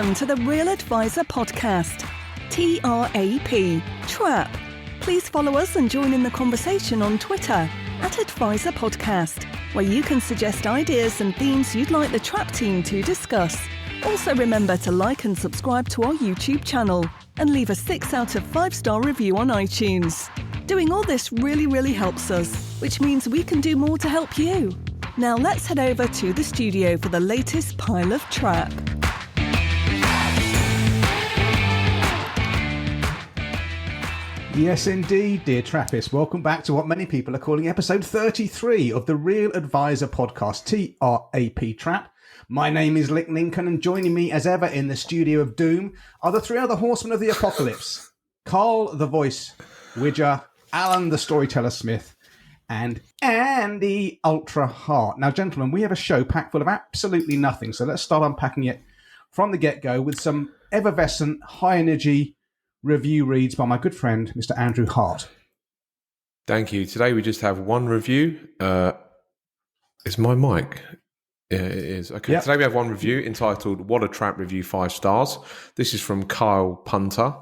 Welcome to the Real Advisor Podcast, TRAP, TRAP. Please follow us and join in the conversation on Twitter @Advisor Podcast, where you can suggest ideas and themes you'd like the TRAP team to discuss. Also remember to like and subscribe to our YouTube channel and leave a 6 out of 5-star review on iTunes. Doing all this really helps us, which means we can do more to help you. Now let's head over to the studio for the latest pile of TRAP. Yes, indeed, dear Trappists. Welcome back to what many people are calling episode 33 of the Real Advisor Podcast, TRAP, TRAP. My name is Lick Lincoln, and joining me as ever in the studio of doom are the three other horsemen of the apocalypse. Carl, the voice Widger, Alan, the storyteller Smith, and Andy, Ultra Heart. Now, gentlemen, we have a show packed full of absolutely nothing, so let's start unpacking it from the get-go with some effervescent, high-energy review reads by my good friend, Mr. Andrew Hart. Thank you. Today we just have one review. Is my mic? Yeah, it is. Okay. Yep. Today we have one review entitled "What a Trap Review 5 stars." This is from Kyle Punter.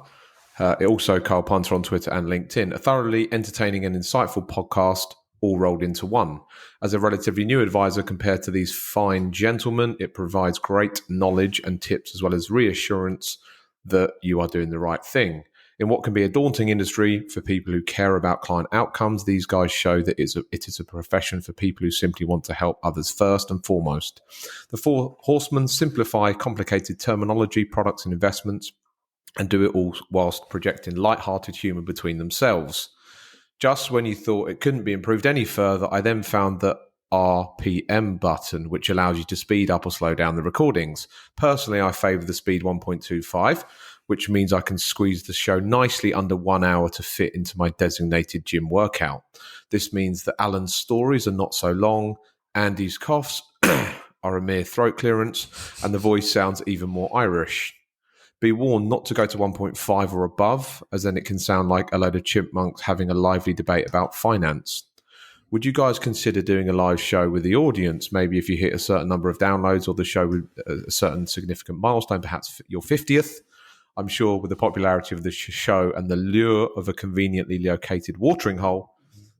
Also Kyle Punter on Twitter and LinkedIn. A thoroughly entertaining and insightful podcast, all rolled into one. As a relatively new advisor compared to these fine gentlemen, it provides great knowledge and tips as well as reassurance that you are doing the right thing. In what can be a daunting industry for people who care about client outcomes, these guys show that it is a profession for people who simply want to help others first and foremost. The four horsemen simplify complicated terminology, products and investments, and do it all whilst projecting light-hearted humour between themselves. Just when you thought it couldn't be improved any further, I then found the RPM button, which allows you to speed up or slow down the recordings. Personally, I favour the speed 1.25, which means I can squeeze the show nicely under 1 hour to fit into my designated gym workout. This means that Alan's stories are not so long, Andy's coughs are a mere throat clearance, and the voice sounds even more Irish. Be warned not to go to 1.5 or above, as then it can sound like a load of chipmunks having a lively debate about finance. Would you guys consider doing a live show with the audience? Maybe if you hit a certain number of downloads or the show with a certain significant milestone, perhaps your 50th. I'm sure with the popularity of the show and the lure of a conveniently located watering hole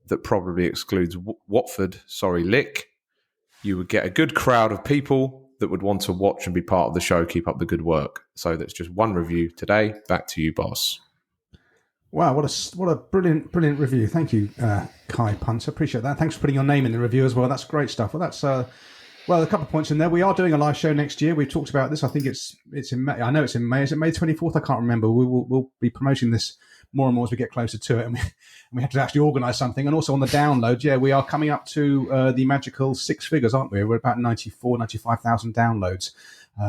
that probably excludes Lick, you would get a good crowd of people that would want to watch and be part of the show. Keep up the good work. So that's just one review today. Back to you, boss. Wow, what a brilliant review. Thank you, Kai Punter. Appreciate that. Thanks for putting your name in the review as well. That's great stuff. Well, that's a couple of points in there. We are doing a live show next year. We've talked about this. I think it's in May. I know it's in May. Is it May 24th? I can't remember. We'll be promoting this more and more as we get closer to it, and we have to actually organise something. And also on the downloads, we are coming up to the magical 6 figures, aren't we? We're about 95,000 downloads.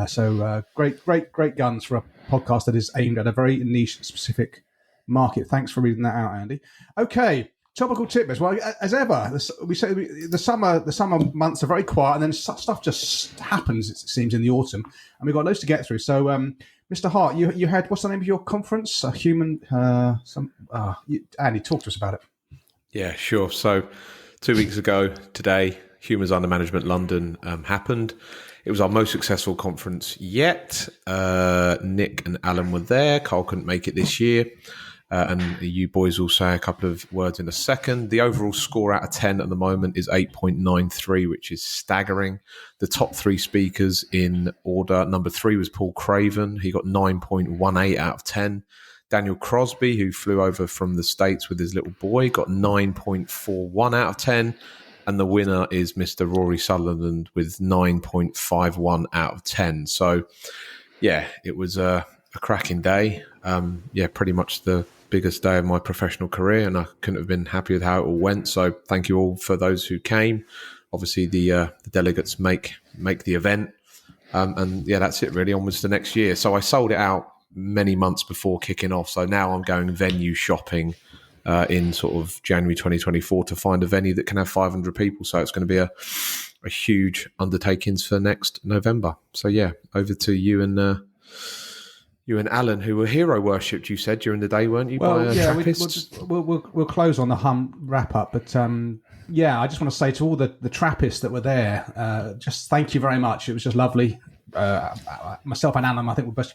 So great guns for a podcast that is aimed at a very niche, specific market. Thanks for reading that out, Andy. Okay, topical tip list. Well, as ever, we say the summer months are very quiet, and then stuff just happens. It seems in the autumn, and we've got loads to get through. So, Mr. Hart, you had, what's the name of your conference? Andy, talk to us about it. Yeah, sure. So, 2 weeks ago today, Humans Under Management London happened. It was our most successful conference yet. Nick and Alan were there. Carl couldn't make it this year. And you boys will say a couple of words in a second. The overall score out of 10 at the moment is 8.93, which is staggering. The top 3 speakers in order. Number 3 was Paul Craven. He got 9.18 out of 10. Daniel Crosby, who flew over from the States with his little boy, got 9.41 out of 10. And the winner is Mr. Rory Sutherland with 9.51 out of 10. So, yeah, it was a cracking day. Pretty much the biggest day of my professional career, and I couldn't have been happy with how it all went. So thank you all for those who came. Obviously, the delegates make the event. That's it really. Onwards to next year. So I sold it out many months before kicking off. So now I'm going venue shopping in sort of January 2024 to find a venue that can have 500 people. So it's going to be a huge undertaking for next November. So yeah, over to you and Alan, who were hero worshipped, you said, during the day, weren't you? Well, yeah, we'll close on the hum wrap up. But I just want to say to all the Trappists that were there, just thank you very much. It was just lovely myself and Alan, I think we're both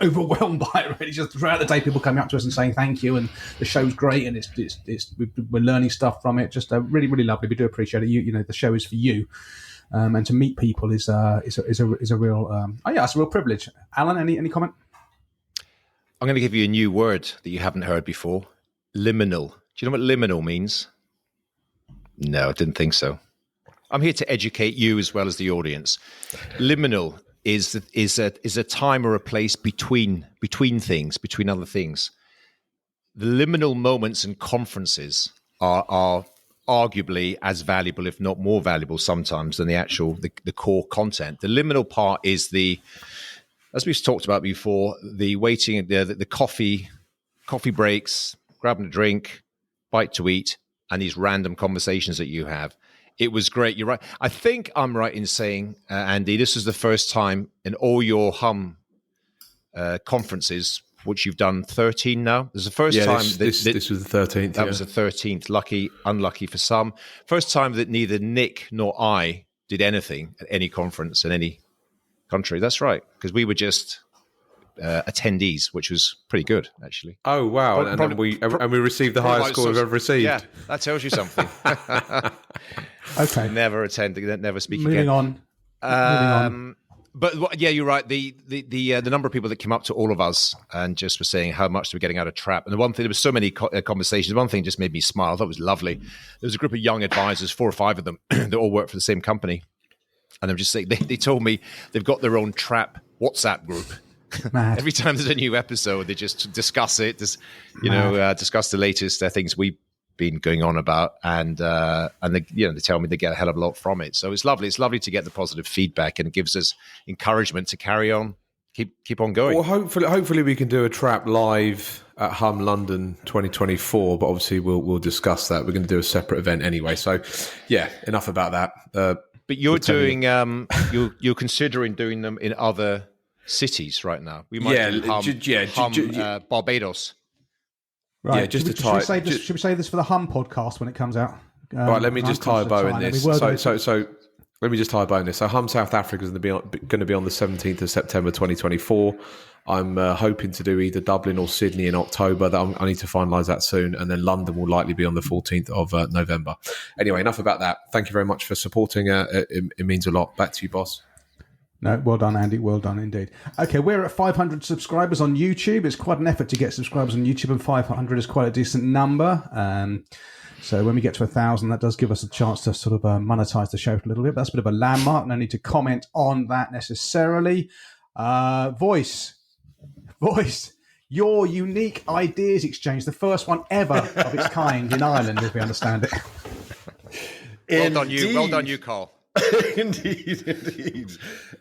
overwhelmed by it. Really, just throughout the day, people coming up to us and saying thank you, and the show's great, and we're learning stuff from it. Just really, really lovely. We do appreciate it. You know, the show is for you, and to meet people is a real it's a real privilege. Alan, any comment? I'm going to give you a new word that you haven't heard before. Liminal. Do you know what liminal means? No, I didn't think so. I'm here to educate you as well as the audience. Liminal is a time or a place between things, between other things. The liminal moments and conferences are arguably as valuable, if not more valuable sometimes, than the core content. The liminal part is as we've talked about before, the waiting, the coffee breaks, grabbing a drink, bite to eat, and these random conversations that you have. It was great. You're right. I think I'm right in saying, Andy, this is the first time in all your Hum conferences, which you've done 13 now. This is the first time. This was the 13th. That was the 13th. Lucky, unlucky for some. First time that neither Nick nor I did anything at any conference in any country. That's right, because we were just attendees, which was pretty good, actually. Oh wow! And we received the highest score we've ever received. Yeah, that tells you something. Okay. Never attend. Never speak Moving again. on. Moving on. But yeah, you're right. The number of people that came up to all of us and just were saying how much they were getting out of Trap. And the one thing, there was so many conversations. One thing just made me smile. I thought it was lovely. There was a group of young advisors, 4 or 5 of them, that all work for the same company. And they were just saying, they told me they've got their own Trap WhatsApp group. Mad. Every time there's a new episode, they just discuss it. Discuss the latest things we've been going on about, and they tell me they get a hell of a lot from it. So it's lovely. It's lovely to get the positive feedback, and it gives us encouragement to carry on, keep on going. Well, hopefully we can do a Trap live at Hum London 2024, but obviously we'll discuss that. We're going to do a separate event anyway. So yeah, enough about that. But you're doing you're considering doing them in other cities right now. We might do Barbados. Right. Yeah, just to tie. Should we say this for the Hum podcast when it comes out? Right. Let me just tie a bow in this. So let me just tie a bow in this. So Hum South Africa is going to be on the 17th of September 2024. I'm hoping to do either Dublin or Sydney in October. I need to finalise that soon, and then London will likely be on the 14th of November. Anyway, enough about that. Thank you very much for supporting. It means a lot. Back to you, boss. No, well done, Andy. Well done indeed. Okay, we're at 500 subscribers on YouTube. It's quite an effort to get subscribers on YouTube, and 500 is quite a decent number. So when we get to 1,000, that does give us a chance to sort of monetize the show for a little bit. That's a bit of a landmark. No need to comment on that necessarily. Voice, your unique ideas exchange, the first one ever of its kind in Ireland, as we understand it. Well done, you, Carl. Indeed.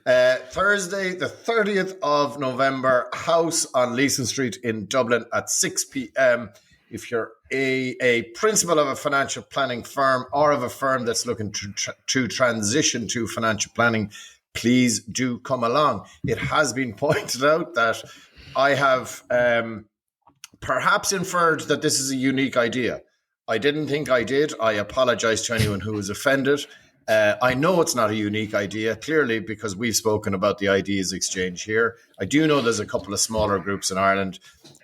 Thursday, the 30th of November, house on Leeson Street in Dublin at 6 p.m. If you're a principal of a financial planning firm or of a firm that's looking to transition to financial planning, please do come along. It has been pointed out that I have perhaps inferred that this is a unique idea. I didn't think I did. I apologize to anyone who was offended. I know it's not a unique idea, clearly, because we've spoken about the ideas exchange here. I do know there's a couple of smaller groups in Ireland.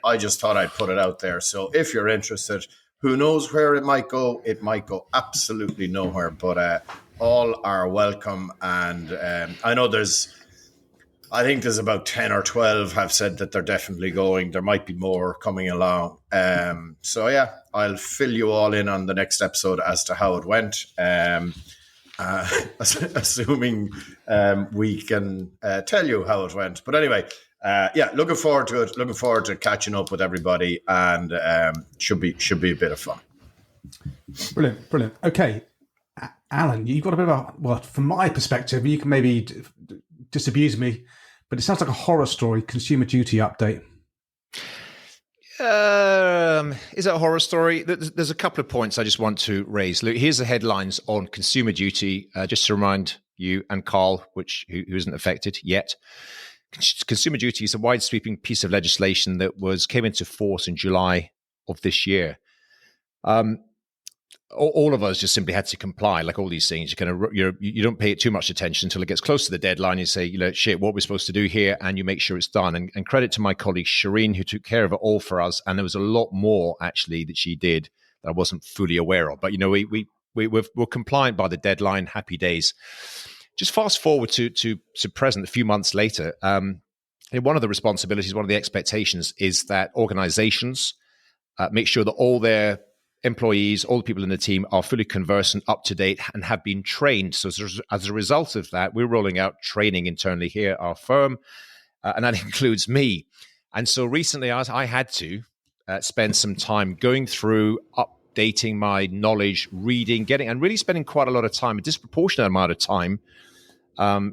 I just thought I'd put it out there. So if you're interested, who knows where it might go? It might go absolutely nowhere, but all are welcome. And I know I think there's about 10 or 12 have said that they're definitely going. There might be more coming along. So yeah, I'll fill you all in on the next episode as to how it went. Assuming we can tell you how it went. But anyway, looking forward to it. Looking forward to catching up with everybody, and should be a bit of fun. Brilliant. Okay, Alan, you've got a bit of from my perspective, you can maybe disabuse me, but it sounds like a horror story, Consumer Duty update. Is it a horror story? There's a couple of points I just want to raise. Look, here's the headlines on Consumer Duty, just to remind you and Carl, who isn't affected yet. Consumer Duty is a wide-sweeping piece of legislation that came into force in July of this year. all of us just simply had to comply. Like all these things, you don't pay it too much attention until it gets close to the deadline. You say, shit, what we're supposed to do here, and you make sure it's done. And credit to my colleague Shireen, who took care of it all for us. And there was a lot more actually that she did that I wasn't fully aware of. But we're compliant by the deadline. Happy days. Just fast forward to present. A few months later, one of the responsibilities, one of the expectations, is that organizations make sure that all their employees, all the people in the team are fully conversant, up to date, and have been trained. So as a result of that, we're rolling out training internally here at our firm, and that includes me. And so recently I had to spend some time going through, updating my knowledge, reading, and really spending quite a lot of time, a disproportionate amount of time,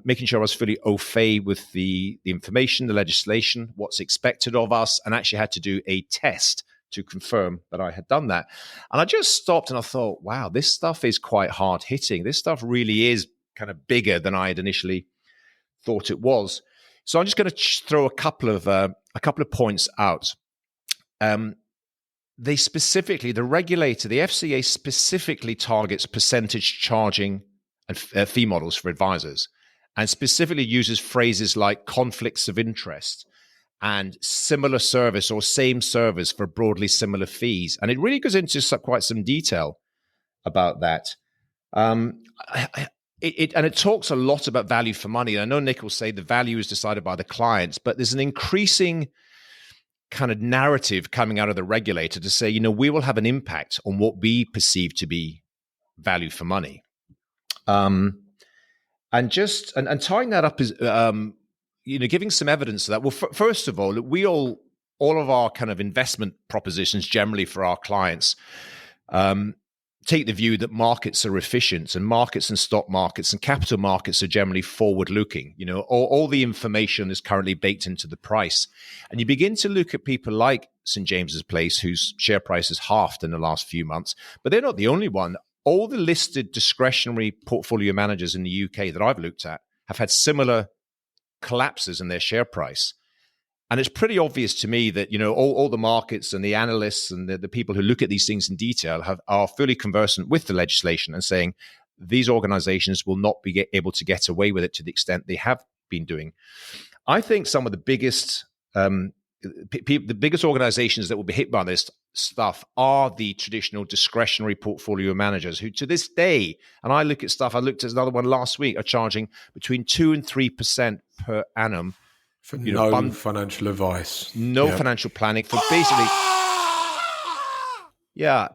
making sure I was fully au fait with the information, the legislation, what's expected of us, and actually had to do a test to confirm that I had done that. And I just stopped and I thought, wow, this stuff is quite hard hitting. This stuff really is kind of bigger than I had initially thought it was. So I'm just going to throw a couple of points out. The regulator, the FCA specifically targets percentage charging and fee models for advisors, and specifically uses phrases like conflicts of interest and similar service or same service for broadly similar fees. And it really goes into quite some detail about that. It talks a lot about value for money. And I know Nick will say the value is decided by the clients, but there's an increasing kind of narrative coming out of the regulator to say, we will have an impact on what we perceive to be value for money. And tying that up is, giving some evidence to that. Well, first of all, all of our kind of investment propositions generally for our clients take the view that markets are efficient, and markets and stock markets and capital markets are generally forward-looking. All the information is currently baked into the price. And you begin to look at people like St. James's Place, whose share price has halved in the last few months, but they're not the only one. All the listed discretionary portfolio managers in the UK that I've looked at have had similar collapses in their share price. And it's pretty obvious to me that, all the markets and the analysts and the people who look at these things in detail are fully conversant with the legislation and saying these organizations will not be able to get away with it to the extent they have been doing. I think some of the biggest organizations that will be hit by this stuff are the traditional discretionary portfolio managers who, to this day, and I looked at another one last week, are charging between 2% and 3% per annum for financial advice, financial planning, for basically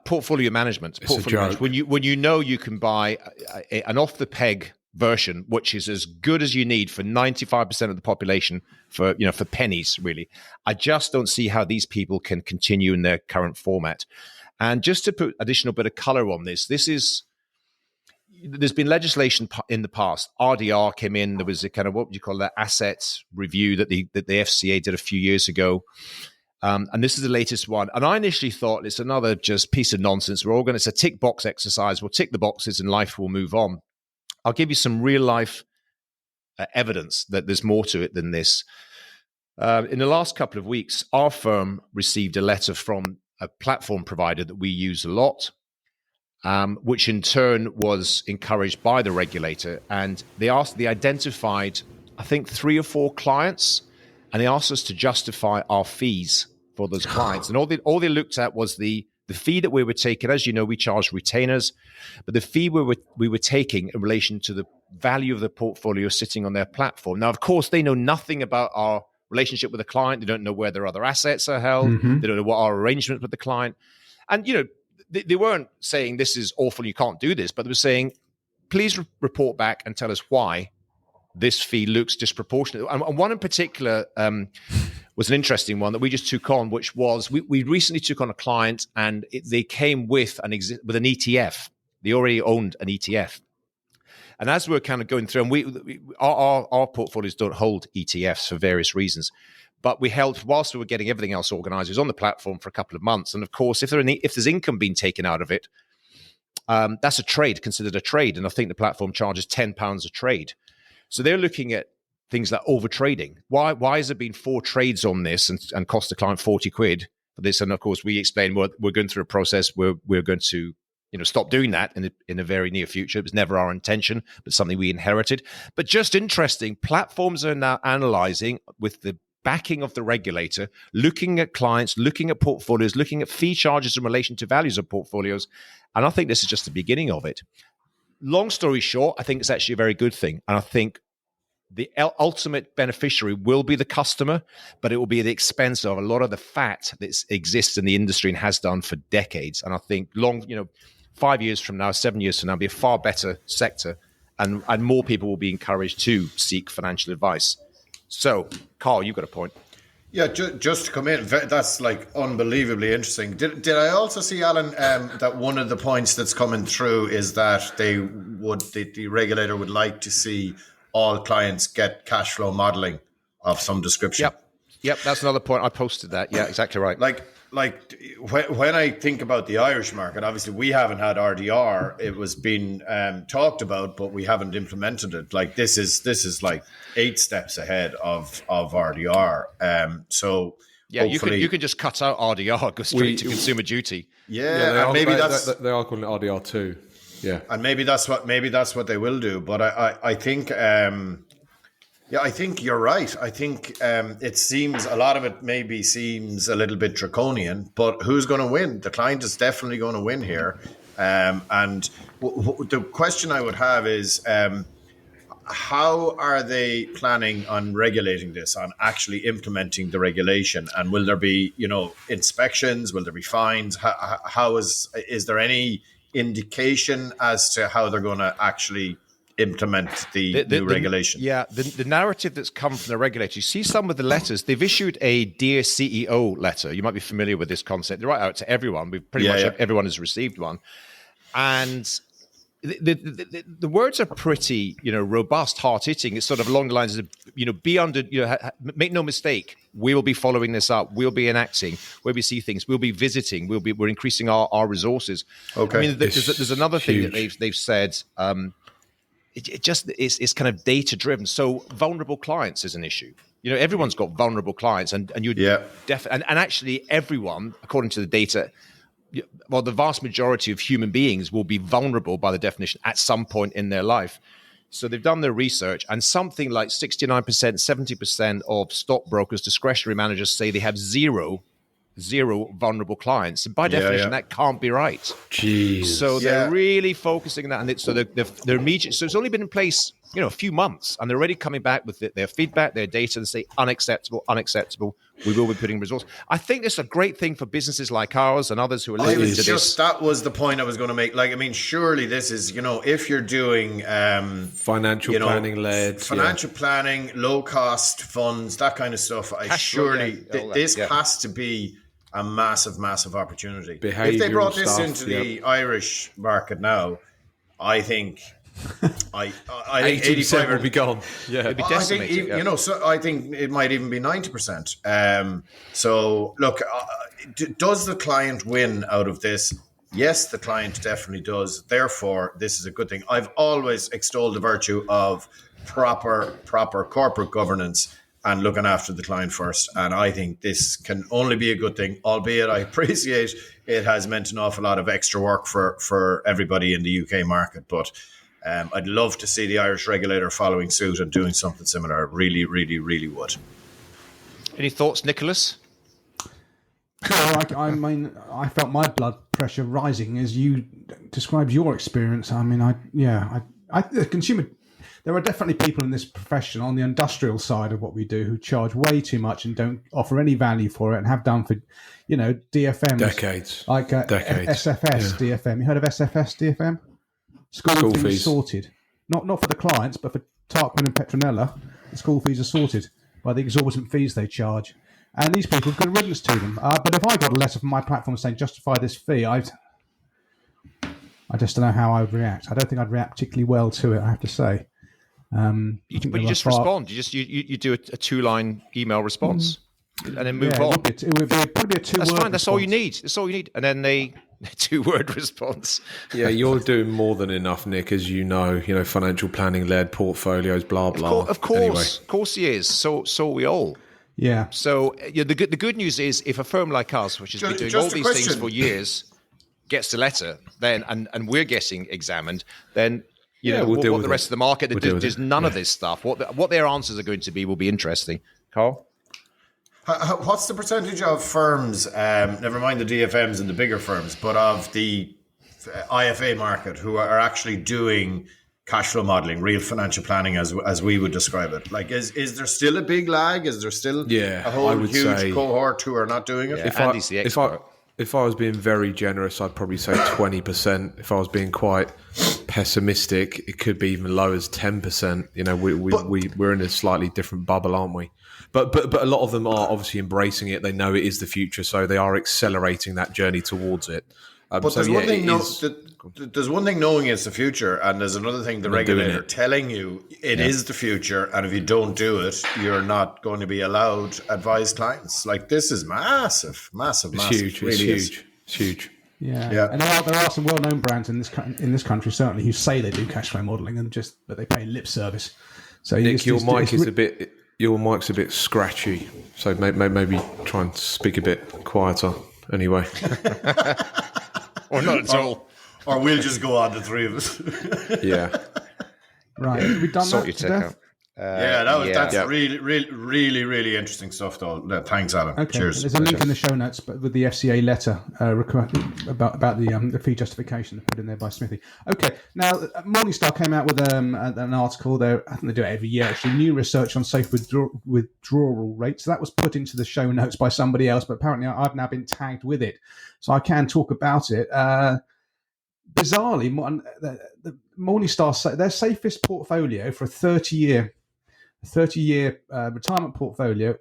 portfolio management. When you can buy an off the peg version, which is as good as you need for 95% of the population for pennies, really. I just don't see how these people can continue in their current format. And just to put additional bit of color on there's been legislation in the past. RDR came in. There was a kind of, what would you call that, assets review that the FCA did a few years ago. And this is the latest one. And I initially thought it's another just piece of nonsense. It's a tick box exercise. We'll tick the boxes and life will move on. I'll give you some real life evidence that there's more to it than this. In the last couple of weeks, our firm received a letter from a platform provider that we use a lot, which in turn was encouraged by the regulator. And they identified, I think, 3 or 4 clients, and they asked us to justify our fees for those clients. And all they looked at was the fee that we were taking. As you know, we charge retainers, but the fee we were taking in relation to the value of the portfolio sitting on their platform. Now, of course, they know nothing about our relationship with the client. They don't know where their other assets are held. Mm-hmm. They don't know what our arrangement with the client. And, they weren't saying this is awful, you can't do this, but they were saying, please report back and tell us why this fee looks disproportionate. And one in particular was an interesting one that we just took on, which was we recently took on a client, and they came with an ETF. They already owned an ETF. And as we're kind of going through, and our portfolios don't hold ETFs for various reasons, but we held, whilst we were getting everything else organized, it was on the platform for a couple of months. And of course, if there's income being taken out of it, that's considered a trade. And I think the platform charges £10 a trade. So they're looking at things like overtrading. Why has there been 4 trades on this and cost the client 40 quid for this? And of course, we explained we're going through a process where we're going to stop doing that in a very near future. It was never our intention, but something we inherited. But just interesting, platforms are now analyzing with the backing of the regulator, looking at clients, looking at portfolios, looking at fee charges in relation to values of portfolios. And I think this is just the beginning of it. Long story short, I think it's actually a very good thing. And I think the ultimate beneficiary will be the customer, but it will be at the expense of a lot of the fat that exists in the industry and has done for decades. And I think 5 years from now, 7 years from now, will be a far better sector, and more people will be encouraged to seek financial advice. So, Carl, you've got a point. Yeah, just to come in, that's like unbelievably interesting. Did I also see, Alan, that one of the points that's coming through is that the regulator would like to see all clients get cash flow modeling of some description. Yep, that's another point. I posted that. Yeah, exactly right. Like when I think about the Irish market, obviously we haven't had RDR. It was being talked about, but we haven't implemented it. Like this is like 8 steps ahead of RDR. So yeah, you can just cut out RDR, go straight to consumer duty. Yeah, and maybe they are calling it RDR 2. Yeah, and maybe that's what they will do. But I think. I think you're right. I think it seems a lot of it maybe seems a little bit draconian, but who's going to win? The client is definitely going to win here. And the question I would have is, how are they planning on regulating this, on actually implementing the regulation? And will there be, inspections? Will there be fines? How is there any indication as to how they're going to actually implement the new regulation? The narrative that's come from the regulator, you see some of the letters, they've issued a Dear CEO letter. You might be familiar with this concept. They're right out to everyone. Everyone has received one. And the words are pretty, robust, hard-hitting. It's sort of along the lines of, make no mistake, we will be following this up. We'll be enacting where we see things. We'll be visiting. We're increasing our resources. Okay. I mean, there's another thing that they've said. It just is kind of data driven. So vulnerable clients is an issue. Everyone's got vulnerable clients, and actually everyone, according to the data, well, the vast majority of human beings will be vulnerable by the definition at some point in their life. So they've done their research, and something like 69%, 70% of stockbrokers, discretionary managers say they have zero vulnerable clients. And by definition, that can't be right. Jeez. So they're really focusing on that. And they're immediate. So it's only been in place, a few months, and they're already coming back with their feedback, their data, and say unacceptable. We will be putting resources. I think this is a great thing for businesses like ours and others who are listening to this. That was the point I was going to make. Surely this is, if you're doing financial planning, low cost funds, that kind of stuff. This has to be a massive opportunity. If they brought this into the Irish market now, I think 80% would be gone. Yeah, it'd be decimated. So I think it might even be 90%. So look, does the client win out of this? Yes, the client definitely does. Therefore, this is a good thing. I've always extolled the virtue of proper corporate governance and looking after the client first. And I think this can only be a good thing, albeit I appreciate it has meant an awful lot of extra work for everybody in the UK market. But I'd love to see the Irish regulator following suit and doing something similar. Really, really, really would. Any thoughts, Nicholas? I mean, I felt my blood pressure rising as you described your experience. I mean, the consumer. There are definitely people in this profession on the industrial side of what we do who charge way too much and don't offer any value for it, and have done for, DFMs. Decades. Like SFS, DFM. You heard of SFS, DFM? School fees sorted. Not for the clients, but for Tarquin and Petronella, the school fees are sorted by the exorbitant fees they charge. And these people have good riddance to them. But if I got a letter from my platform saying justify this fee, I just don't know how I would react. I don't think I'd react particularly well to it, I have to say. But you just respond. You do a 2-line email response and then move on. It would probably be a 2-word. That's fine. Response. That's all you need. That's all you need. And then they 2-word response. Yeah, you're doing more than enough, Nick, as you know. Financial planning led portfolios, blah blah. Of course, he is. So we all. Yeah. So the good news is, if a firm like us, which has been doing all these things for years. gets the letter, then and we're getting examined, then we'll deal what with the rest of the market. There's none of this stuff. What their answers are going to be will be interesting. Carl? What's the percentage of firms, never mind the DFMs and the bigger firms, but of the IFA market who are actually doing cash flow modeling, real financial planning, as we would describe it? Like, is there still a big lag? Is there still a whole huge cohort who are not doing it? Yeah, If I was being very generous, I'd probably say 20%. If I was being quite pessimistic, it could be even low as 10%. We're in a slightly different bubble, aren't we? But a lot of them are obviously embracing it. They know it is the future, so they are accelerating that journey towards it. There's one thing knowing it's the future, and there's another thing the regulator telling you it is the future, and if you don't do it, you're not going to be allowed advised clients. Like, this is massive. It's huge. It's huge. Yeah. And there are some well-known brands in this country certainly who say they do cash flow modelling but they pay lip service. So Nick, your mic's a bit scratchy, so maybe try and speak a bit quieter. Anyway. Or not at all. Or we'll just go on, the three of us. Yeah. Right. We've done that to death. That's really, really, really, really interesting stuff, though. Thanks, Alan. Okay. Cheers. There's a link in the show notes, but with the FCA letter about the fee justification put in there by Smithy. Okay. Now, Morningstar came out with an article. I think they do it every year. Actually, new research on safe withdrawal rates. That was put into the show notes by somebody else, but apparently I've now been tagged with it, so I can talk about it. Bizarrely, the Morningstar say their safest portfolio for a 30-year retirement portfolio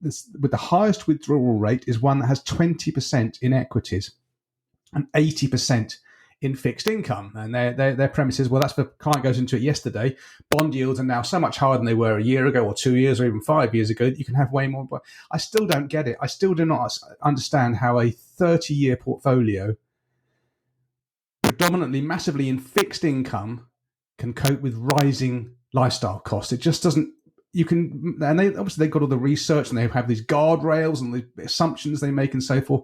with the highest withdrawal rate is one that has 20% in equities and 80% in fixed income. And their premise is, well, that's the client goes into it yesterday. Bond yields are now so much higher than they were a year ago or 2 years or even 5 years ago that you can have way more. But I still don't get it. I still do not understand how a 30-year portfolio predominantly massively in fixed income can cope with rising lifestyle costs. It just doesn't. And they've got all the research and they have these guardrails and the assumptions they make and so forth.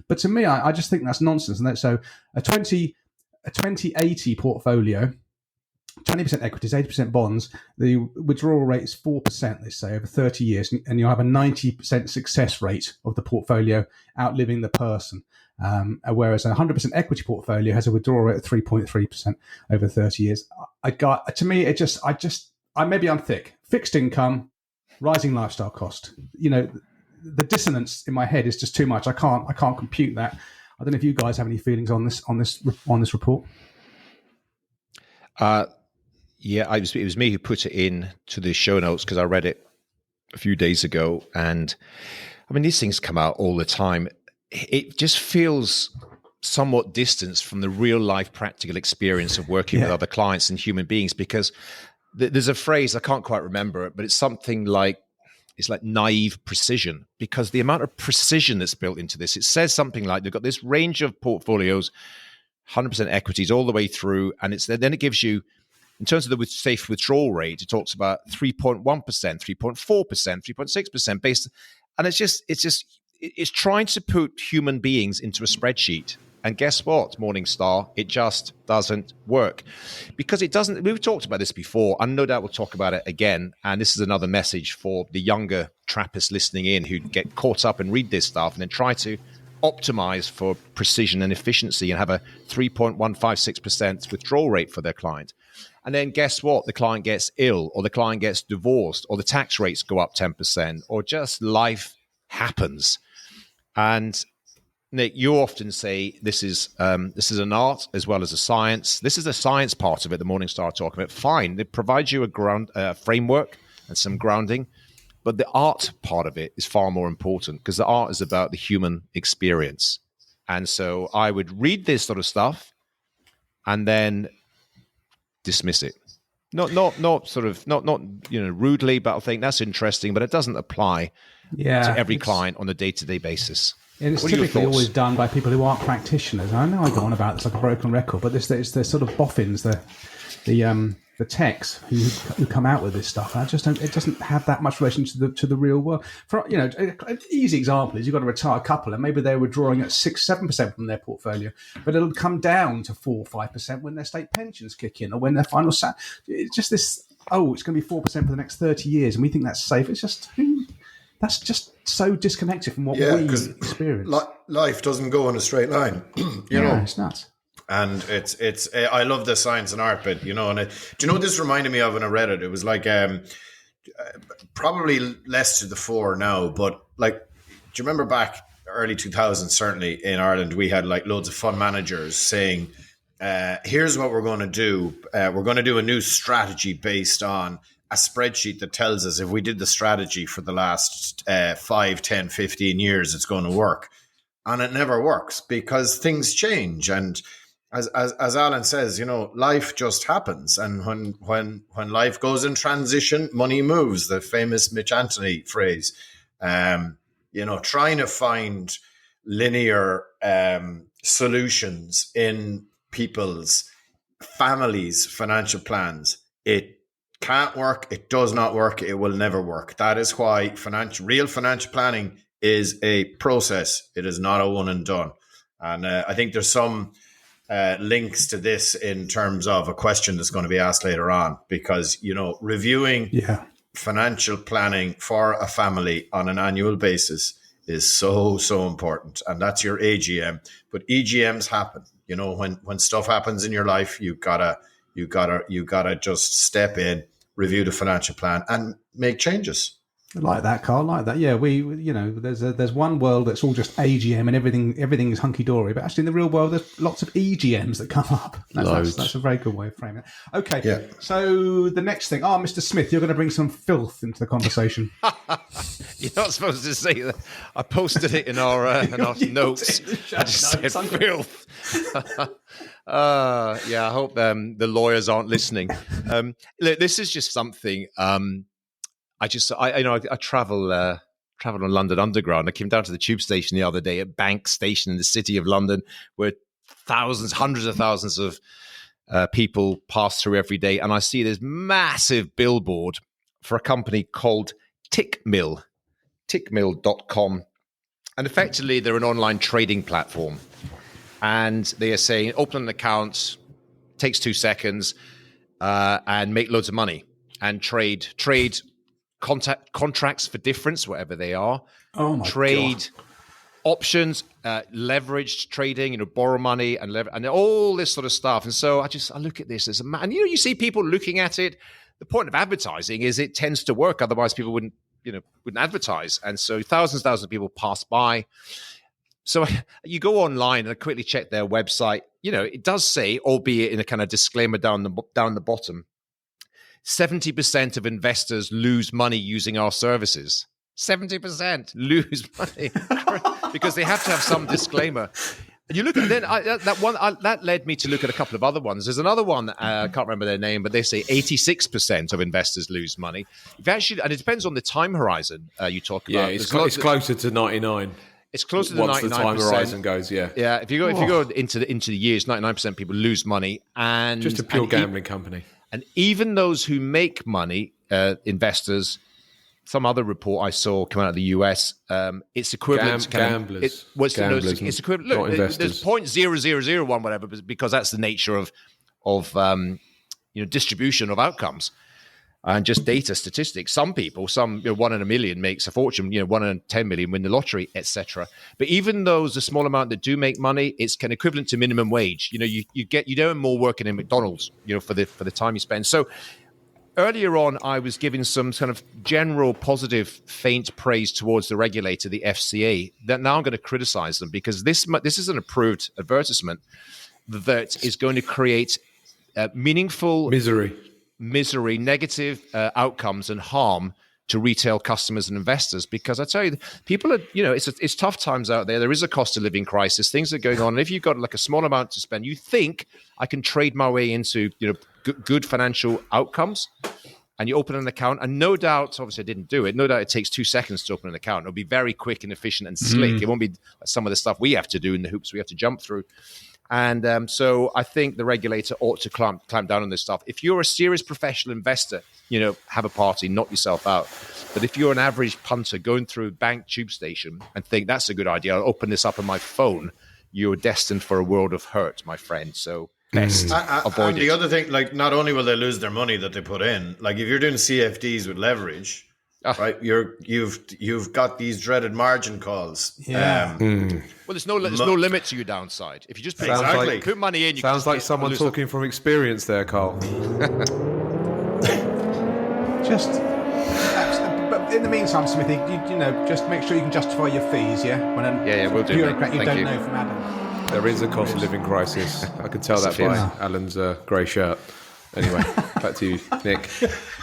But to me, I just think that's nonsense. And so a 2080 portfolio, 20% equities, 80% bonds, the withdrawal rate is 4%, they say, over 30 years. And you'll have a 90% success rate of the portfolio outliving the person. Whereas a 100% equity portfolio has a withdrawal rate of 3.3% over 30 years. Maybe I'm thick. Fixed income, rising lifestyle cost. The dissonance in my head is just too much. I can't compute that. I don't know if you guys have any feelings on this report. It was me who put it in to the show notes because I read it a few days ago, and I mean, these things come out all the time. It just feels somewhat distant from the real life practical experience of working with other clients and human beings, because there's a phrase, I can't quite remember it, but it's something like, it's like naive precision, because the amount of precision that's built into this, it says something like they've got this range of portfolios, 100% equities all the way through, and then it gives you, in terms of the safe withdrawal rate, it talks about 3.1%, 3.4%, 3.6% based, and it's trying to put human beings into a spreadsheet. And guess what, Morningstar? It just doesn't work, because it doesn't. We've talked about this before, and no doubt we'll talk about it again. And this is another message for the younger Trappists listening in who get caught up and read this stuff and then try to optimize for precision and efficiency and have a 3.156% withdrawal rate for their client. And then guess what? The client gets ill, or the client gets divorced, or the tax rates go up 10%, or just life happens. And Nick, you often say this is an art as well as a science. This is the science part of it, the Morningstar are talking about. Fine, it provides you a framework and some grounding, but the art part of it is far more important, because the art is about the human experience. And so I would read this sort of stuff and then dismiss it. Not rudely, but I think that's interesting, but it doesn't apply to every client on a day-to-day basis. And it's typically always done by people who aren't practitioners. I know I go on about this like a broken record, but they're sort of boffins. the techs who come out with this stuff. I just don't. It doesn't have that much relation to the real world. For an easy example is you've got a retired couple, and maybe they were drawing at 6-7% from their portfolio, but it'll come down to 4-5% when their state pensions kick in or when their final it's just this. Oh, it's going to be 4% for the next 30 years, and we think that's safe. It's just that's just so disconnected from what we experience. Life doesn't go in a straight line. you know, it's nuts. And it's I love the science and art bit, and do you know what this reminded me of when I read it? It was like probably less to the fore now, but like, do you remember back early 2000s, certainly in Ireland, we had like loads of fund managers saying, here's what we're going to do. We're going to do a new strategy based on a spreadsheet that tells us if we did the strategy for the last 5, 10, 15 years, it's going to work. And it never works because things change. And as Alan says, life just happens. And when life goes in transition, money moves, the famous Mitch Anthony phrase. Trying to find linear solutions in people's families' financial plans, it can't work. It does not work. It will never work. That is why real financial planning is a process. It is not a one and done. And I think there's some links to this in terms of a question that's going to be asked later on, because, reviewing financial planning for a family on an annual basis is so, so important. And that's your AGM. But EGMs happen. When stuff happens in your life, you gotta just step in, review the financial plan and make changes. I like that, Carl. Like that. Yeah, there's one world that's all just AGM and everything is hunky dory, but actually in the real world there's lots of EGMs that come up. That's a very good way of framing it. Okay, yeah. So the next thing, Mr. Smith, you're going to bring some filth into the conversation. You're not supposed to say that. I posted it in our notes. I just said filth. I hope the lawyers aren't listening. Look, this is just something. I travel on London Underground. I came down to the tube station the other day at Bank Station in the city of London, where hundreds of thousands of people pass through every day. And I see this massive billboard for a company called Tickmill, tickmill.com. And effectively, they're an online trading platform. And they are saying, open an account, takes 2 seconds, and make loads of money and trade contracts for difference, whatever they are. Oh my trade God. Options, leveraged trading, borrow money and all this sort of stuff. And so I look at this as a man. And you see people looking at it. The point of advertising is it tends to work. Otherwise, people wouldn't advertise. And so thousands of people pass by. So you go online and I quickly check their website. It does say, albeit in a kind of disclaimer down the bottom, 70% of investors lose money using our services. 70% lose money because they have to have some disclaimer. And you look at that led me to look at a couple of other ones. There's another one, I can't remember their name, but they say 86% of investors lose money. And it depends on the time horizon you talk about. Yeah, it's closer to 99. It's closer to 99%. Once the time horizon goes, yeah. Yeah, if you go into the years, 99% people lose money, and just a pure gambling company. And even those who make money, investors, some other report I saw come out of the US, it's equivalent to gamblers. It's equivalent. Look, there's 0.0001 whatever, because that's the nature of distribution of outcomes. And just data statistics. Some people, 1 in a million makes a fortune. 1 in 10 million win the lottery, etc. But even those, the small amount that do make money, it's kind of equivalent to minimum wage. You earn more working in McDonald's, for the time you spend. So earlier on, I was giving some kind of general positive, faint praise towards the regulator, the FCA. That now I'm going to criticize them because this is an approved advertisement that is going to create meaningful misery, negative outcomes and harm to retail customers and investors. Because I tell you, people are, it's tough times out there. There is a cost of living crisis. Things are going on. And if you've got like a small amount to spend, you think I can trade my way into, good financial outcomes. And you open an account, and no doubt, obviously I didn't do it, no doubt it takes 2 seconds to open an account. It'll be very quick and efficient and slick. It won't be some of the stuff we have to do in the hoops we have to jump through. And so I think the regulator ought to clamp down on this stuff. If you're a serious professional investor, have a party, knock yourself out. But if you're an average punter going through a bank tube station and think that's a good idea, I'll open this up on my phone, you're destined for a world of hurt, my friend. So best avoid and it. the other thing, like, not only will they lose their money that they put in, like if you're doing CFDs with leverage, right, you've got these dreaded margin calls. Yeah. Well, there's no limit to your downside. If you just put money in, you sounds like someone talking from experience there, Carl. But in the meantime, Smithy, just make sure you can justify your fees. Yeah, we'll do. Bureaucrat you don't know from Adam. There is a cost of living crisis. I can tell that by Alan's grey shirt. Anyway, back to you, Nick.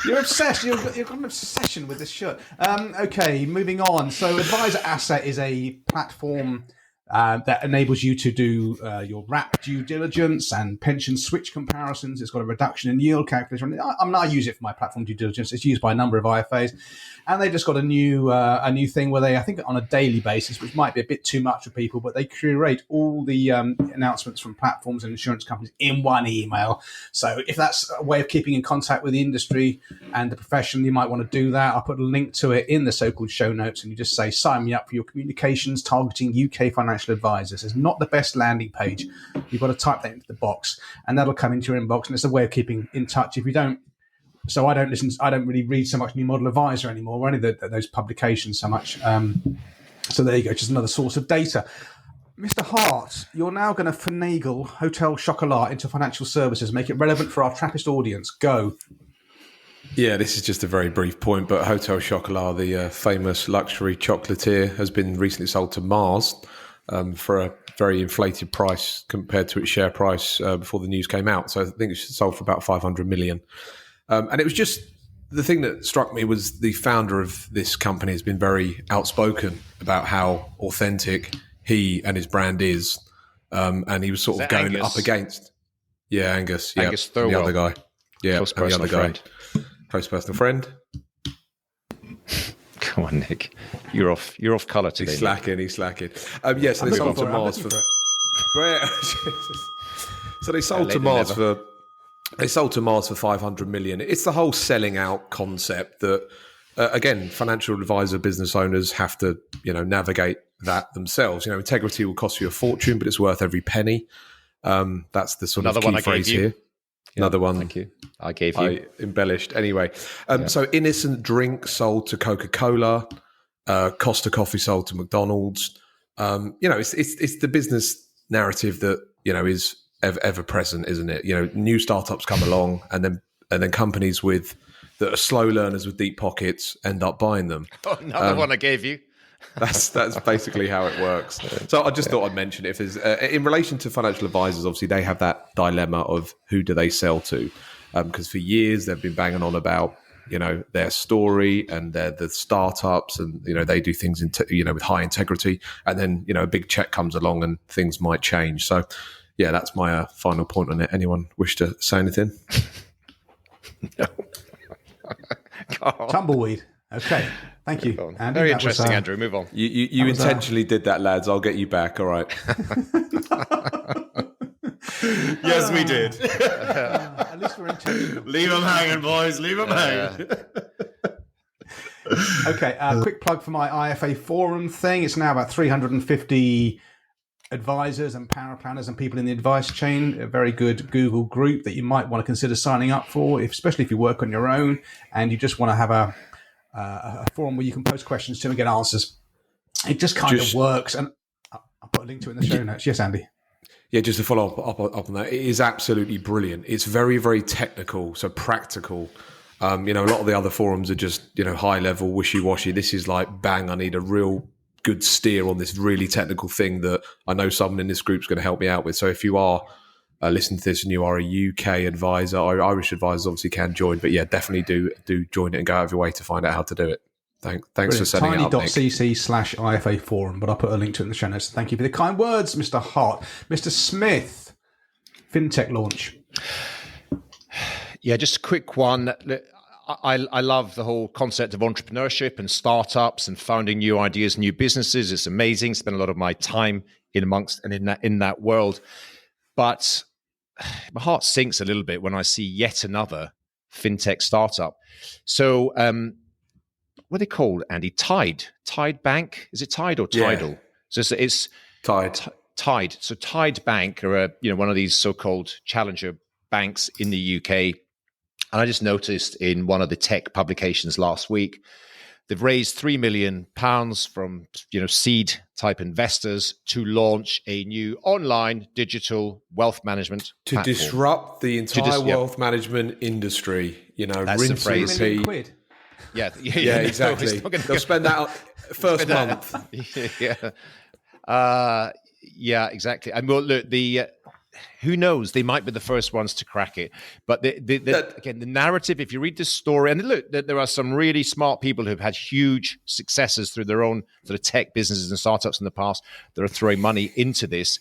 You're obsessed. You've got an obsession with this shirt. Okay, moving on. So Advisor Asset is a platform that enables you to do your wrap due diligence and pension switch comparisons. It's got a reduction in yield calculator. I use it for my platform due diligence. It's used by a number of IFAs. And they just got a new thing where they, I think on a daily basis, which might be a bit too much for people, but they curate all the announcements from platforms and insurance companies in one email. So if that's a way of keeping in contact with the industry and the profession, you might want to do that. I'll put a link to it in the so-called show notes, and you just say, sign me up for your communications targeting UK financial advisors. It's not the best landing page. You've got to type that into the box, and that'll come into your inbox, and it's a way of keeping in touch. If you don't, so I don't really read so much New Model Advisor anymore, or any of those publications so much. So there you go, just another source of data. Mr. Hart, you're now going to finagle Hotel Chocolat into financial services, make it relevant for our Trappist audience. Go. Yeah, this is just a very brief point, but Hotel Chocolat, the famous luxury chocolatier, has been recently sold to Mars for a very inflated price compared to its share price before the news came out. So I think it's sold for about 500 million. And it was just, the thing that struck me was the founder of this company has been very outspoken about how authentic he and his brand is. And he was sort of going Angus? up against... Yeah, Angus. Yeah, Angus the Thurwell. other guy. Yeah, Close and the personal other guy. friend. Close personal friend. Come on, Nick. You're off colour today. He's slacking. Yeah, so they sold to Mars for... So they sold to Mars for... They sold to Mars for 500 million. It's the whole selling out concept that, again, financial advisor business owners have to, navigate that themselves. Integrity will cost you a fortune, but it's worth every penny. That's the sort of key phrase here. Yeah, another one. Thank you. I embellished. Anyway, so innocent drink sold to Coca-Cola, Costa Coffee sold to McDonald's. It's the business narrative that, is ever present, isn't it? New startups come along, and then companies that are slow learners with deep pockets end up buying them. Oh, another one I gave you. That's basically how it works. So I just thought I'd mention it. If there's in relation to financial advisors, obviously they have that dilemma of who do they sell to, because for years they've been banging on about their story and they're the startups, and they do things with high integrity, and then a big check comes along and things might change. So. Yeah, that's my final point on it. Anyone wish to say anything? No. Tumbleweed. Okay, thank you, Andy. Very interesting, Andrew. Move on. You intentionally did that, lads. I'll get you back. All right. Yes, we did. At least we're intentional. Leave them hanging, boys. Leave them hanging. Okay, quick plug for my IFA forum thing. It's now about 350 advisors and power planners and people in the advice chain. A very good Google group that you might want to consider signing up for, especially if you work on your own and you just want to have a forum where you can post questions to and get answers. It just kind of works. And I'll put a link to it in the show notes. Yes, Andy. Yeah, just to follow up on that, it is absolutely brilliant. It's very, very technical, so practical. A lot of the other forums are just, high level, wishy-washy. This is like, bang, I need a real good steer on this really technical thing that I know someone in this group is going to help me out with. So if you are listening to this and you are a UK advisor, or Irish advisors obviously can join, but yeah, definitely do join it and go out of your way to find out how to do it. Thanks for setting it up, Nick. tiny.cc/IFA forum, but I'll put a link to it in the show notes. Thank you for the kind words, Mr. Hart. Mr. Smith, FinTech launch. Yeah, just a quick one. I love the whole concept of entrepreneurship and startups and founding new ideas, new businesses. It's amazing. Spend a lot of my time in that world. But my heart sinks a little bit when I see yet another fintech startup. So what are they called, Andy? Tide Bank? Is it Tide or Tidal? Yeah. So it's Tide. Tide. So Tide Bank are one of these so-called challenger banks in the UK. And I just noticed in one of the tech publications last week, they've raised £3 million from seed type investors to launch a new online digital wealth management to platform. Disrupt the entire wealth management industry. That's the phrase. £3 million quid. Yeah, exactly. They'll spend that first month. Yeah, exactly. And well, look, who knows? They might be the first ones to crack it. But again, the narrative, if you read this story, and look, there are some really smart people who've had huge successes through their own sort of tech businesses and startups in the past that are throwing money into this.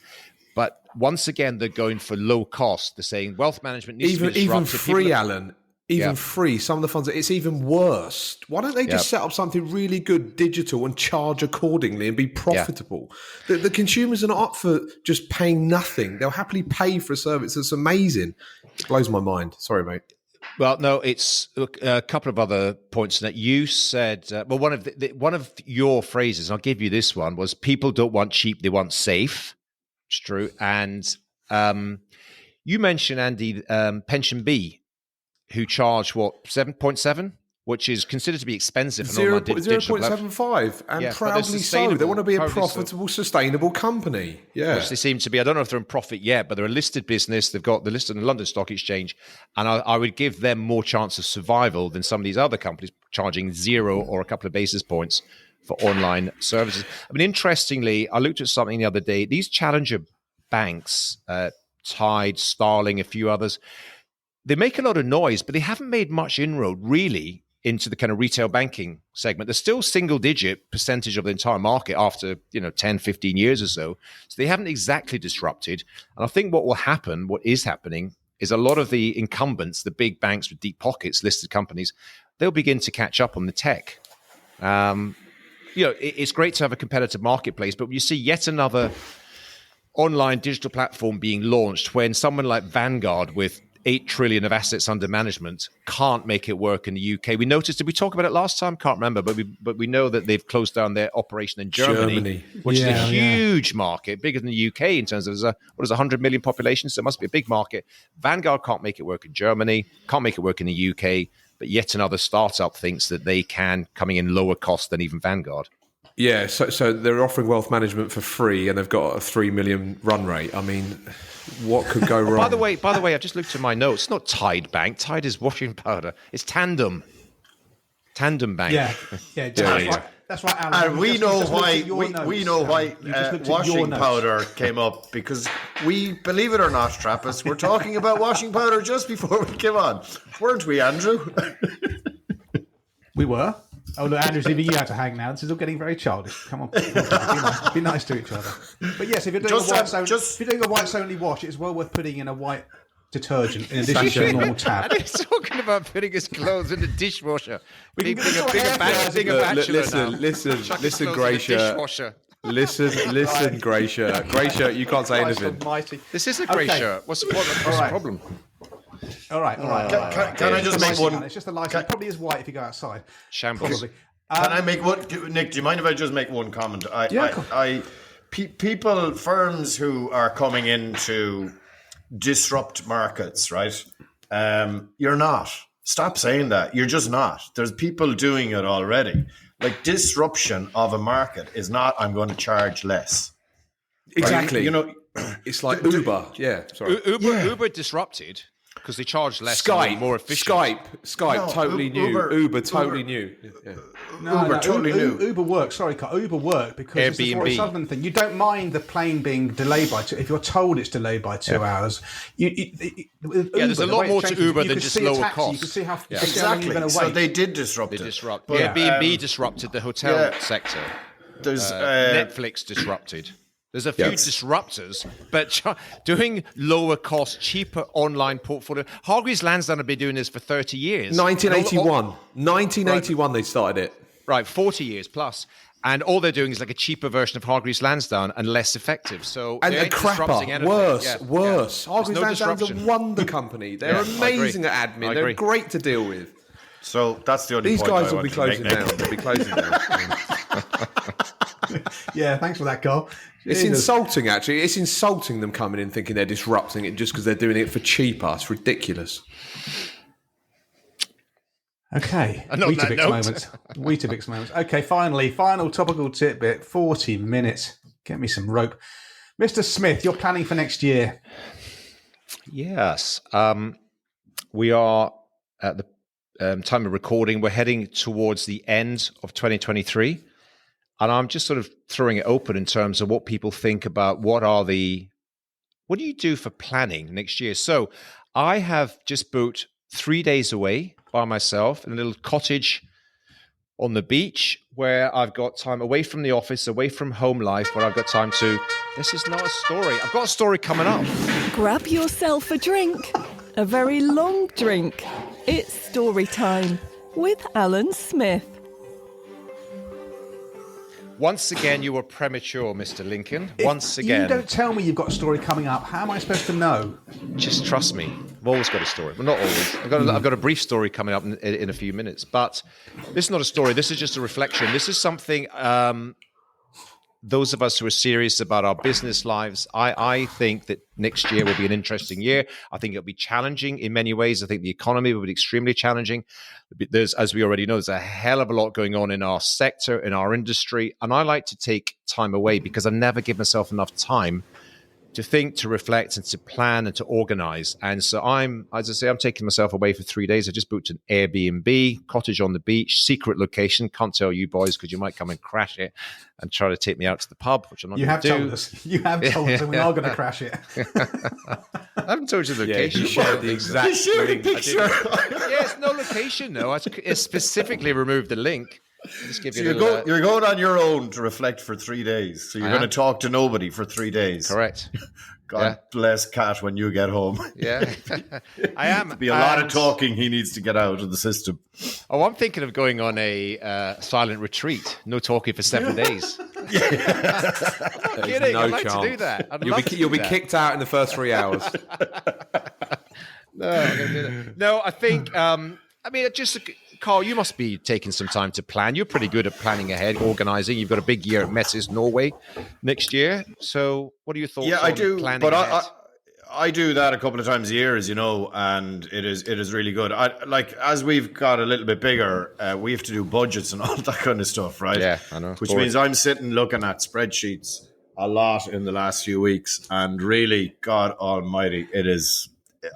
But once again, they're going for low cost. They're saying wealth management needs to be disrupted. Even free, Alan. Even free, some of the funds, it's even worse. Why don't they just set up something really good digital and charge accordingly and be profitable? The consumers are not up for just paying nothing. They'll happily pay for a service that's amazing. It blows my mind. Sorry, mate. Well, no, it's a couple of other points that you said. One of your phrases, and I'll give you this one, was people don't want cheap, they want safe. It's true. And you mentioned, Andy, Pension B, who charge 7.7, which is considered to be expensive. 0.75, and proudly so. They want to be a profitable, sustainable company. Yeah, which they seem to be. I don't know if they're in profit yet, but they're a listed business. They're listed in the London Stock Exchange, and I would give them more chance of survival than some of these other companies charging 0 or a couple of basis points for online services. I mean, interestingly, I looked at something the other day. These challenger banks, Tide, Starling, a few others, they make a lot of noise, but they haven't made much inroad really into the kind of retail banking segment. They're still single-digit percentage of the entire market after 10, 15 years or so. So they haven't exactly disrupted. And I think what is happening, is a lot of the incumbents, the big banks with deep pockets, listed companies, they'll begin to catch up on the tech. It's great to have a competitive marketplace, but when you see yet another online digital platform being launched when someone like Vanguard with 8 trillion of assets under management can't make it work in the UK. We noticed, did we talk about it last time? Can't remember, but we know that they've closed down their operation in Germany. Which is a huge market, bigger than the UK in terms of, 100 million population, so it must be a big market. Vanguard can't make it work in Germany, can't make it work in the UK, but yet another startup thinks that they can, coming in lower cost than even Vanguard. Yeah, so they're offering wealth management for free, and they've got a 3 million run rate. I mean, what could go wrong? By the way, I've just looked at my notes. It's not Tide Bank. Tide is washing powder. It's Tandem Bank. Yeah. That's right, Alan. And we know why washing powder came up, because we, believe it or not, Trappists, we're talking about washing powder just before we came on, weren't we, Andrew? We were. Oh, look, Andrew's even you had to hang now. This is all getting very childish. Come on. Be nice to each other. But yes, if you're doing a whites only wash, it's well worth putting in a white detergent in addition to a normal tab. And he's talking about putting his clothes in the dishwasher. Being a bachelor Listen, Gracia. Listen, Gracia. Gracia, you can't say anything. This is a grey shirt. What's the problem? All right. Can I just make one? It's just a license. It probably is white if you go outside. Shambles. Can I make one? Nick, do you mind if I just make one comment? Firms who are coming in to disrupt markets, right? You're not. Stop saying that. You're just not. There's people doing it already. Like, disruption of a market is not, I'm going to charge less. Exactly. Right? It's like Uber. Yeah. Sorry. Uber disrupted because they charge less and more efficient. Skype, totally new. Uber, totally new. Yeah. Uber worked. Sorry, Uber worked because Airbnb. It's the Rory Sullivan thing. You don't mind the plane being delayed by 2. If you're told it's delayed by 2 hours, there's a lot more to Uber than just lower cost. You can see how exactly. You're going to wait. So they did disrupt it. Airbnb disrupted the hotel sector. There's Netflix disrupted. There's a few disruptors, but doing lower cost, cheaper online portfolio. Hargreaves Lansdown have been doing this for 30 years. 1981 they started it. Right, 40 years plus. And all they're doing is like a cheaper version of Hargreaves Lansdown and less effective. So And they ain't disrupting crapper, anything. worse. There's Hargreaves no Lansdown's a disruption. wonder company. They're I amazing agree. at admin. I They're agree. great to deal with. So that's the only These point guys I will be want to closing make. down. They'll be closing down. Yeah, thanks for that, Carl. It's Jesus. insulting, actually. It's insulting them coming in thinking they're disrupting it just because they're doing it for cheaper. It's ridiculous. Okay. And on that Weetabix note- moments. Weetabix moments. Okay, finally, final topical tidbit. 40 minutes. Get me some rope. Mr. Smith, you're planning for next year. Yes. We are at the time of recording. We're heading towards the end of 2023. And I'm just sort of throwing it open in terms of what people think about what do you do for planning next year? So I have just booked 3 days away by myself in a little cottage on the beach where I've got time away from the office, away from home life, where I've got time to, this is not a story. I've got a story coming up. Grab yourself a drink, a very long drink. It's story time with Alan Smith. Once again, you were premature, Mr. Lincoln. If Once again. you don't tell me you've got a story coming up, how am I supposed to know? Just trust me. I've always got a story. Well, not always. I've got a brief story coming up in a few minutes. But this is not a story. This is just a reflection. This is something those of us who are serious about our business lives, I think that next year will be an interesting year. I think it'll be challenging in many ways. I think the economy will be extremely challenging. There's, as we already know, there's a hell of a lot going on in our sector, in our industry. And I like to take time away because I never give myself enough time to think, to reflect, and to plan and to organize. And so I'm taking myself away for 3 days. I just booked an Airbnb, cottage on the beach, secret location. Can't tell you boys because you might come and crash it and try to take me out to the pub, which I'm not You going have to do. told us. You have told us, and we are going to crash it. I haven't told you the location. you shared the exact link. Picture. Yes, no location, no. I specifically removed the link. Just give So you a little, you're going on your own to reflect for 3 days. So you're going to talk to nobody for 3 days. correct. God bless Kat when you get home. Yeah, I am. Be a lot of talking he needs to get out of the system. Oh, I'm thinking of going on a silent retreat. No talking for 7 days. I'm not kidding. No I'd like chance. to do that. You'll be kicked out in the first 3 hours. No, I'm gonna do that. No, I think. Carl, you must be taking some time to plan. You're pretty good at planning ahead, organizing. You've got a big year at Messes Norway next year. So, what are your thoughts? Yeah, on I do. planning But ahead? I do that a couple of times a year, as you know, and it is really good. As we've got a little bit bigger, we have to do budgets and all that kind of stuff, right? Yeah, I know. Which means I'm sitting looking at spreadsheets a lot in the last few weeks, and really, God Almighty, it is.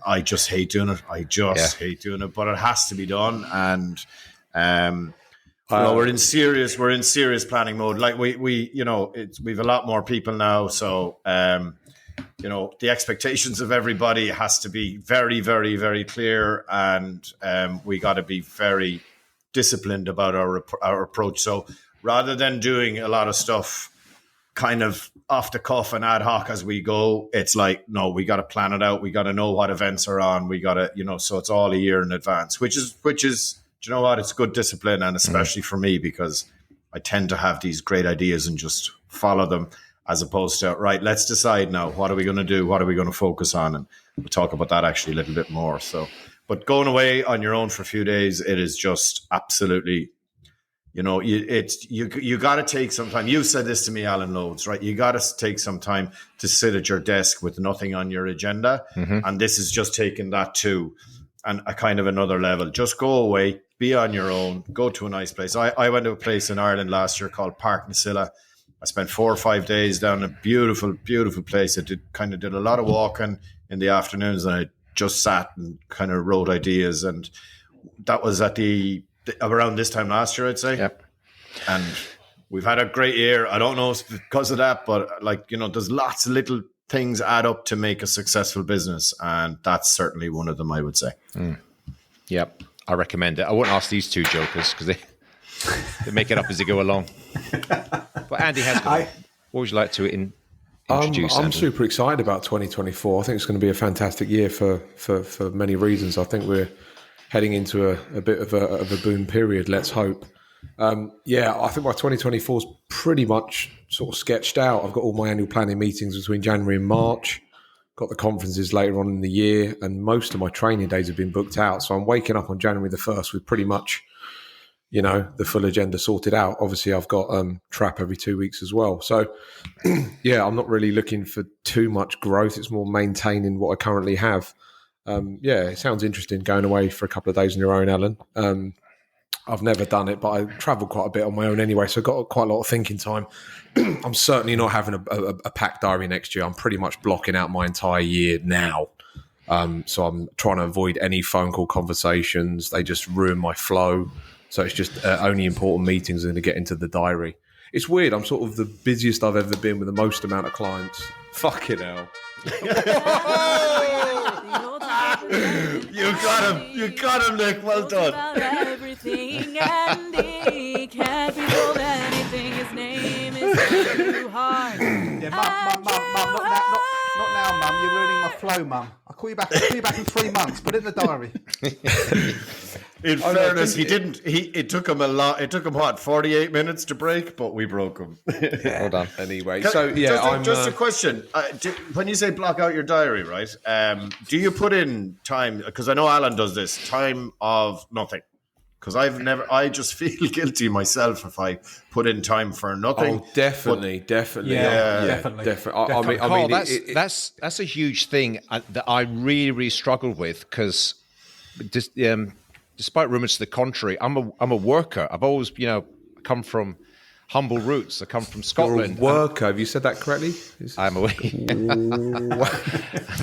I just hate doing it. Hate doing it, but it has to be done. And we're in serious planning mode. Like we've a lot more people now, so the expectations of everybody has to be very, very, very clear, and we got to be very disciplined about our approach. So rather than doing a lot of stuff kind of off the cuff and ad hoc as we go, it's like, no, we got to plan it out. We got to know what events are on. We got to, so it's all a year in advance, which is, do you know what? It's good discipline. And especially for me, because I tend to have these great ideas and just follow them, as opposed to, right, let's decide now, what are we going to do? What are we going to focus on? And we'll talk about that actually a little bit more. So, but going away on your own for a few days, it is just absolutely, you got to take some time. You said this to me, Alan, loads, right? You got to take some time to sit at your desk with nothing on your agenda. Mm-hmm. And this is just taking that to a kind of another level. Just go away, be on your own, go to a nice place. I went to a place in Ireland last year called Park Nasilla. I spent 4 or 5 days down in a beautiful, beautiful place. I did a lot of walking in the afternoons, and I just sat and kind of wrote ideas. And that was at around this time last year, I'd say. Yep. And we've had a great year. I don't know if it's because of that, but there's lots of little things add up to make a successful business. And that's certainly one of them, I would say. Mm. Yep. I recommend it. I won't ask these two jokers because they make it up as they go along. But Andy has got what would you like to introduce? I'm Andy? super excited about 2024. I think it's going to be a fantastic year for many reasons. I think we're heading into a bit of a boom period, let's hope. Yeah, I think my 2024 is pretty much sort of sketched out. I've got all my annual planning meetings between January and March, got the conferences later on in the year, and most of my training days have been booked out. So I'm waking up on January the 1st with pretty much, the full agenda sorted out. Obviously, I've got Trap every 2 weeks as well. So, yeah, I'm not really looking for too much growth. It's more maintaining what I currently have. Yeah, it sounds interesting going away for a couple of days on your own, Alan. I've never done it, but I travel quite a bit on my own anyway, so I've got quite a lot of thinking time. I'm certainly not having a packed diary next year. I'm pretty much blocking out my entire year now. So I'm trying to avoid any phone call conversations. They just ruin my flow. So it's just only important meetings are going to get into the diary. It's weird. I'm sort of the busiest I've ever been with the most amount of clients. Fucking hell. You got him, Nick. Well done. Everything and he can't be told anything. His name is too hard. Yeah, Mum, not now, Mum. You're ruining my flow, Mum. I'll call you back in 3 months. Put it in the diary. In fairness, he didn't. It took him a lot. It took him 48 minutes to break, but we broke him. Hold on. Anyway, just a question. When you say block out your diary, right? Do you put in time? Because I know Alan does this. Time of nothing. Because I just feel guilty myself if I put in time for nothing. Oh, definitely. Definitely. Carl, that's a huge thing that I really, really struggled with because despite rumors to the contrary, I'm a worker. I've always, come from humble roots. I come from Scotland. You're a worker. Have you said that correctly? I'm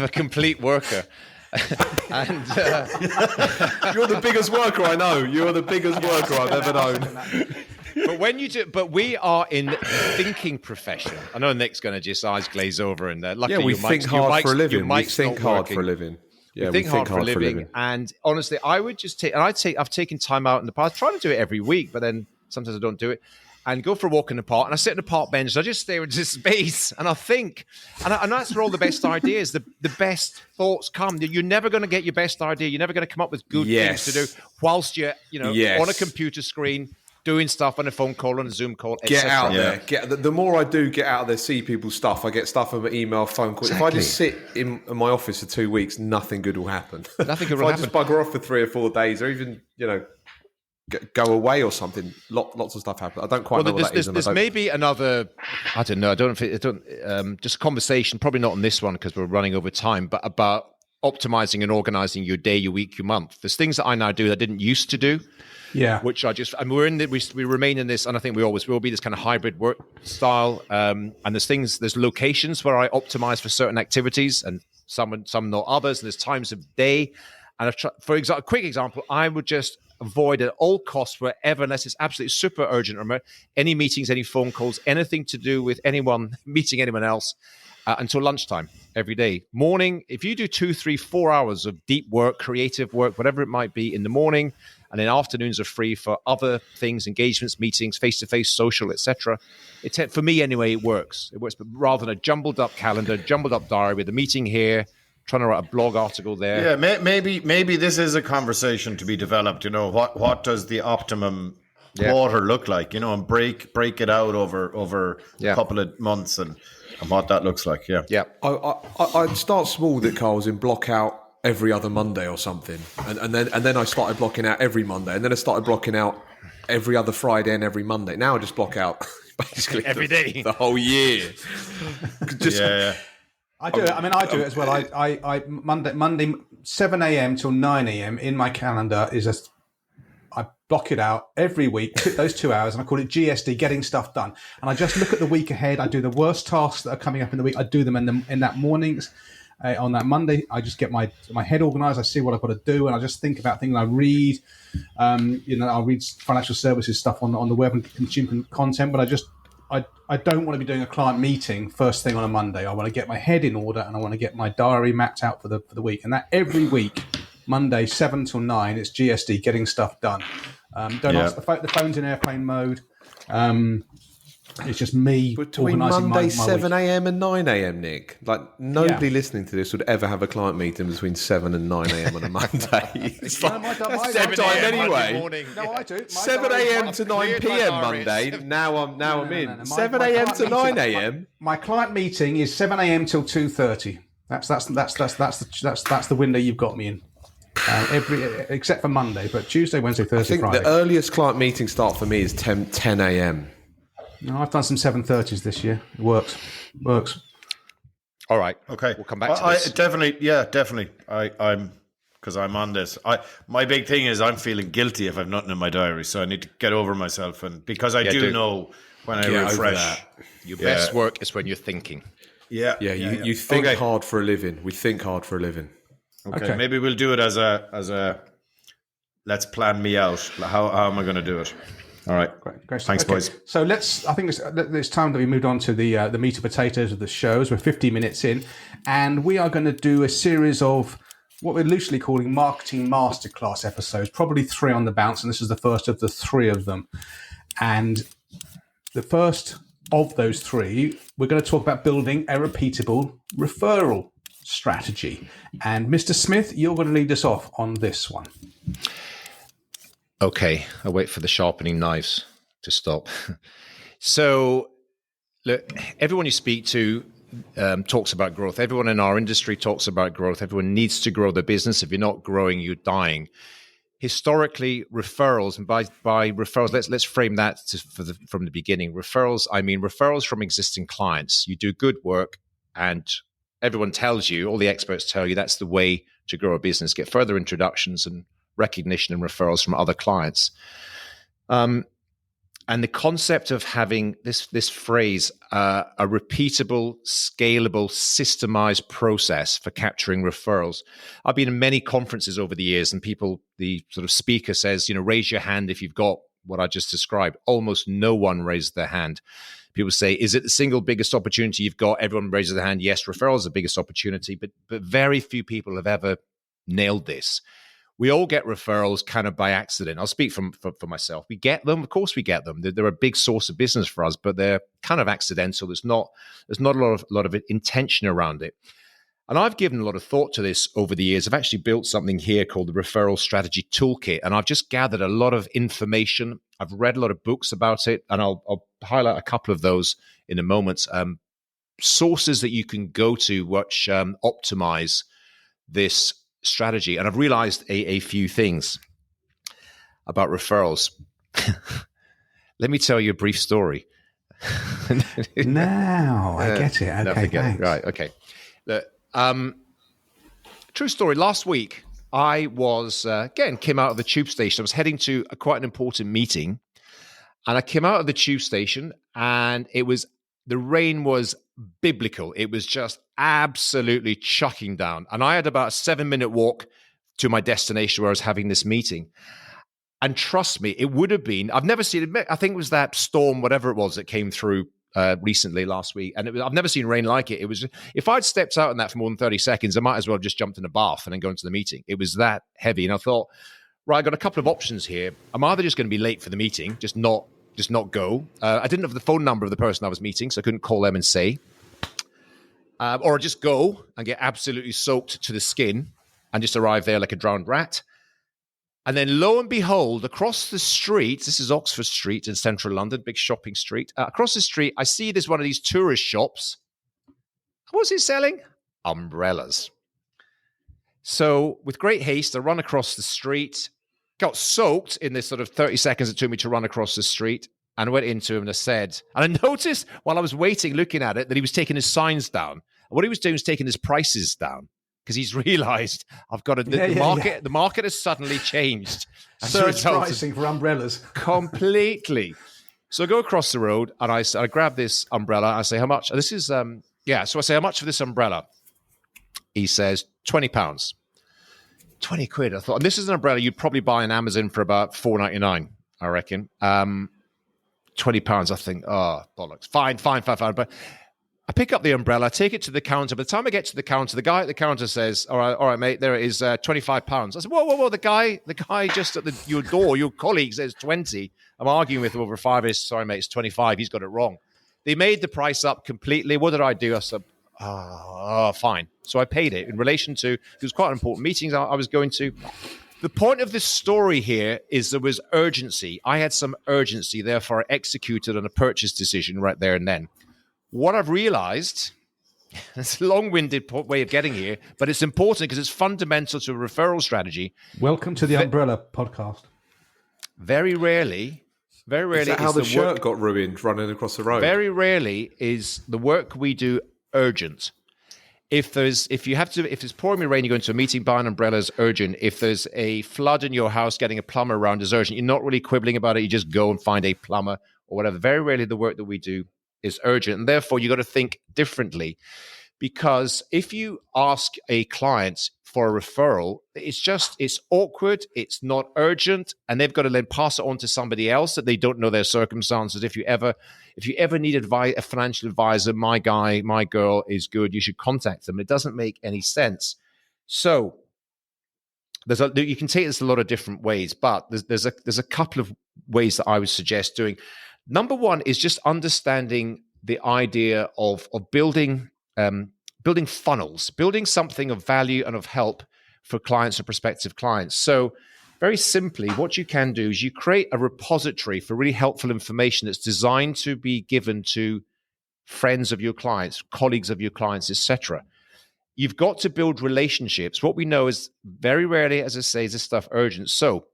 a complete worker. And you're the biggest worker I know. You're the biggest worker I've ever known. But we are in the thinking profession. I know Nick's going to just eyes glaze over, and luckily we think hard for a living. We think hard for a living. Yeah, we think hard for a living. And honestly, I would just I've taken time out in the past. I try to do it every week, but then sometimes I don't do it. And go for a walk in the park, and I sit in the park bench, and I just stare into space, and I think, and that's where all the best ideas, the best thoughts come. You're never going to get your best idea. You're never going to come up with good things to do whilst you're, on a computer screen, doing stuff on a phone call, on a Zoom call, Get out there. The more I do get out there, see people's stuff, I get stuff on my email, phone call. Exactly. If I just sit in my office for 2 weeks, nothing good will happen. Nothing good will happen. If I just bugger off for 3 or 4 days, or even, go away or something, lots of stuff happens. I don't quite know what that is. There's maybe another, I don't know, just a conversation, probably not on this one because we're running over time, but about optimizing and organizing your day, your week, your month. There's things that I now do that I didn't used to do. Yeah, which we remain in this, and I think we always will be this kind of hybrid work style. And there's locations where I optimize for certain activities, and some not others. And there's times of day. And for example, a quick example, I would just avoid at all costs wherever, unless it's absolutely super urgent, or any meetings, any phone calls, anything to do with anyone meeting anyone else until lunchtime every day. Morning, if you do 2, 3, 4 hours of deep work, creative work, whatever it might be in the morning, and then afternoons are free for other things, engagements, meetings, face-to-face, social, etc. For me anyway, it works. It works, but rather than a jumbled up calendar, jumbled up diary with a meeting here, trying to write a blog article there. Yeah, maybe this is a conversation to be developed. What does the optimum quarter look like? And break it out over a couple of months and what that looks like. Yeah. I'd start small with it, Carl, and block out every other Monday or something, and then I started blocking out every Monday, and then I started blocking out every other Friday and every Monday. Now I just block out basically every day, the whole year. I do it. I do it as well. I Monday 7 a.m. till 9 a.m. in my calendar I block it out every week, those 2 hours, and I call it GSD, getting stuff done. And I just look at the week ahead. I do the worst tasks that are coming up in the week. I do them in that mornings. On that Monday, I just get my head organized. I see what I've got to do, and I just think about things. I read, I'll read financial services stuff on the web and consume content, but I don't want to be doing a client meeting first thing on a Monday. I want to get my head in order, and I want to get my diary mapped out for the week. And that every week, Monday 7 till 9, it's GSD, getting stuff done. Don't ask the phone's in airplane mode. It's just me Between organising Monday my 7 week. a.m. and 9 a.m., Nick. Like, nobody listening to this would ever have a client meeting between 7 and 9 a.m. on a Monday. It's like, that's 7 time anyway. No, I do. 7 a.m. to 9 p.m. Monday. Now I'm in. No. 7 a.m. to 9 a.m. My client meeting is 7 a.m. till 2:30. That's the window you've got me in. Except for Monday, but Tuesday, Wednesday, Thursday, I think Friday. the earliest client meeting start for me is 10 a.m. No, I've done some 7:30s this year. It works. All right. Okay. We'll come back to this. Definitely. I'm because I'm on this. My big thing is I'm feeling guilty if I've nothing in my diary, so I need to get over myself, and because I do know when I refresh. Your best work is when you're thinking. Yeah. You think hard for a living. We think hard for a living. Okay. Maybe we'll do it as a let's plan me out. How am I going to do it? All right. Great. Thanks, boys. So I think it's time that we moved on to the meat and potatoes of the shows. We're 50 minutes in, and we are going to do a series of what we're loosely calling marketing masterclass episodes, probably 3 on the bounce, and this is the first of the 3 of them. And the first of those 3, we're going to talk about building a repeatable referral strategy. And Mr. Smith, you're going to lead us off on this one. Okay, I'll wait for the sharpening knives to stop. So, look, everyone you speak to talks about growth. Everyone in our industry talks about growth. Everyone needs to grow their business. If you're not growing, you're dying. Historically, referrals, and by referrals, let's frame that from the beginning. Referrals, I mean referrals from existing clients. You do good work, and everyone tells you, all the experts tell you, that's the way to grow a business. Get further introductions and recognition and referrals from other clients. And the concept of having this phrase, a repeatable, scalable, systemized process for capturing referrals. I've been in many conferences over the years, and the sort of speaker says, raise your hand if you've got what I just described. Almost no one raised their hand. People say, is it the single biggest opportunity you've got? Everyone raises their hand. Yes, referrals are the biggest opportunity, but very few people have ever nailed this. We all get referrals kind of by accident. I'll speak for myself. We get them. Of course we get them. They're a big source of business for us, but they're kind of accidental. There's not a lot of intention around it. And I've given a lot of thought to this over the years. I've actually built something here called the Referral Strategy Toolkit, and I've just gathered a lot of information. I've read a lot of books about it, and I'll highlight a couple of those in a moment. Sources that you can go to which optimize this strategy. And I've realized a few things about referrals. Let me tell you a brief story. Now I get it. Okay, thanks. Right, okay. True story. Last week, I was, came out of the tube station. I was heading to quite an important meeting. And I came out of the tube station, and the rain was biblical. It was just absolutely chucking down. And I had about a 7-minute walk to my destination where I was having this meeting. And trust me, it would have been, I've never seen it. I think it was that storm, whatever it was, that came through recently last week. And I've never seen rain like it. It was, if I'd stepped out in that for more than 30 seconds, I might as well have just jumped in a bath and then gone to the meeting. It was that heavy. And I thought, right, I got a couple of options here. I'm either just going to be late for the meeting, just not go. I didn't have the phone number of the person I was meeting, so I couldn't call them and say. Or just go and get absolutely soaked to the skin and just arrive there like a drowned rat. And then lo and behold, across the street, this is Oxford Street in central London, big shopping street. Across the street, I see there's one of these tourist shops. What's it selling? Umbrellas. So with great haste, I run across the street, got soaked in this sort of 30 seconds it took me to run across the street, and I went into him and I said, and I noticed while I was waiting, looking at it, that he was taking his signs down. And what he was doing was taking his prices down, because he's realized the market has suddenly changed. Surge pricing for umbrellas. Completely. So I go across the road and I grab this umbrella. I say, how much? This is, so I say, how much for this umbrella? He says, £20. 20 quid. I thought, and this is an umbrella you'd probably buy on Amazon for about $4.99, I reckon. £20. I think, oh, bollocks. Fine. But I pick up the umbrella, take it to the counter. By the time I get to the counter, the guy at the counter says, all right, mate, there it is, £25. I said, whoa, the guy just at your door, your colleague says 20. I'm arguing with him over 5 years. Sorry, mate, it's 25. He's got it wrong. They made the price up completely. What did I do? I said, fine. So I paid it in relation to, it was quite an important meeting I was going to. The point of this story here is there was urgency. I had some urgency, therefore I executed on a purchase decision right there and then. What I've realized, it's a long-winded way of getting here, but it's important because it's fundamental to a referral strategy. Welcome to the Umbrella podcast. Very rarely is that how the shirt got ruined running across the road? Very rarely is the work we do urgent. If it's pouring rain, you go into a meeting, buy an umbrella is urgent. If there's a flood in your house, getting a plumber around is urgent. You're not really quibbling about it. You just go and find a plumber or whatever. Very rarely the work that we do is urgent. And therefore, you got to think differently. Because if you ask a client for a referral, it's awkward, it's not urgent, and they've got to then pass it on to somebody else that they don't know their circumstances. If you ever need a financial advisor, my guy, my girl is good, you should contact them. It doesn't make any sense. So you can take this a lot of different ways, but there's a couple of ways that I would suggest doing. Number one is just understanding the idea of building funnels, building something of value and of help for clients or prospective clients. So very simply, what you can do is you create a repository for really helpful information that's designed to be given to friends of your clients, colleagues of your clients, etc. You've got to build relationships. What we know is very rarely, as I say, is this stuff urgent. So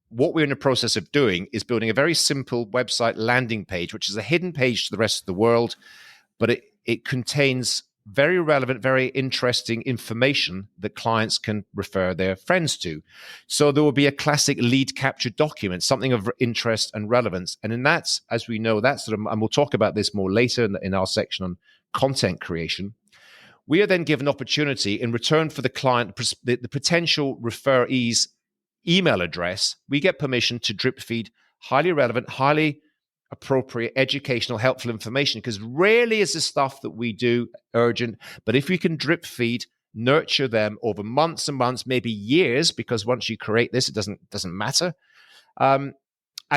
what we're in the process of doing is building a very simple website landing page, which is a hidden page to the rest of the world, but it contains very relevant, very interesting information that clients can refer their friends to. So there will be a classic lead capture document, something of interest and relevance. And in that, as we know, and we'll talk about this more later in our section on content creation, we are then given opportunity in return for the client, the potential referee's email address. We get permission to drip feed highly relevant, highly appropriate, educational, helpful information, because rarely is the stuff that we do urgent. But if we can drip feed, nurture them over months and months, maybe years, because once you create this, it doesn't matter. And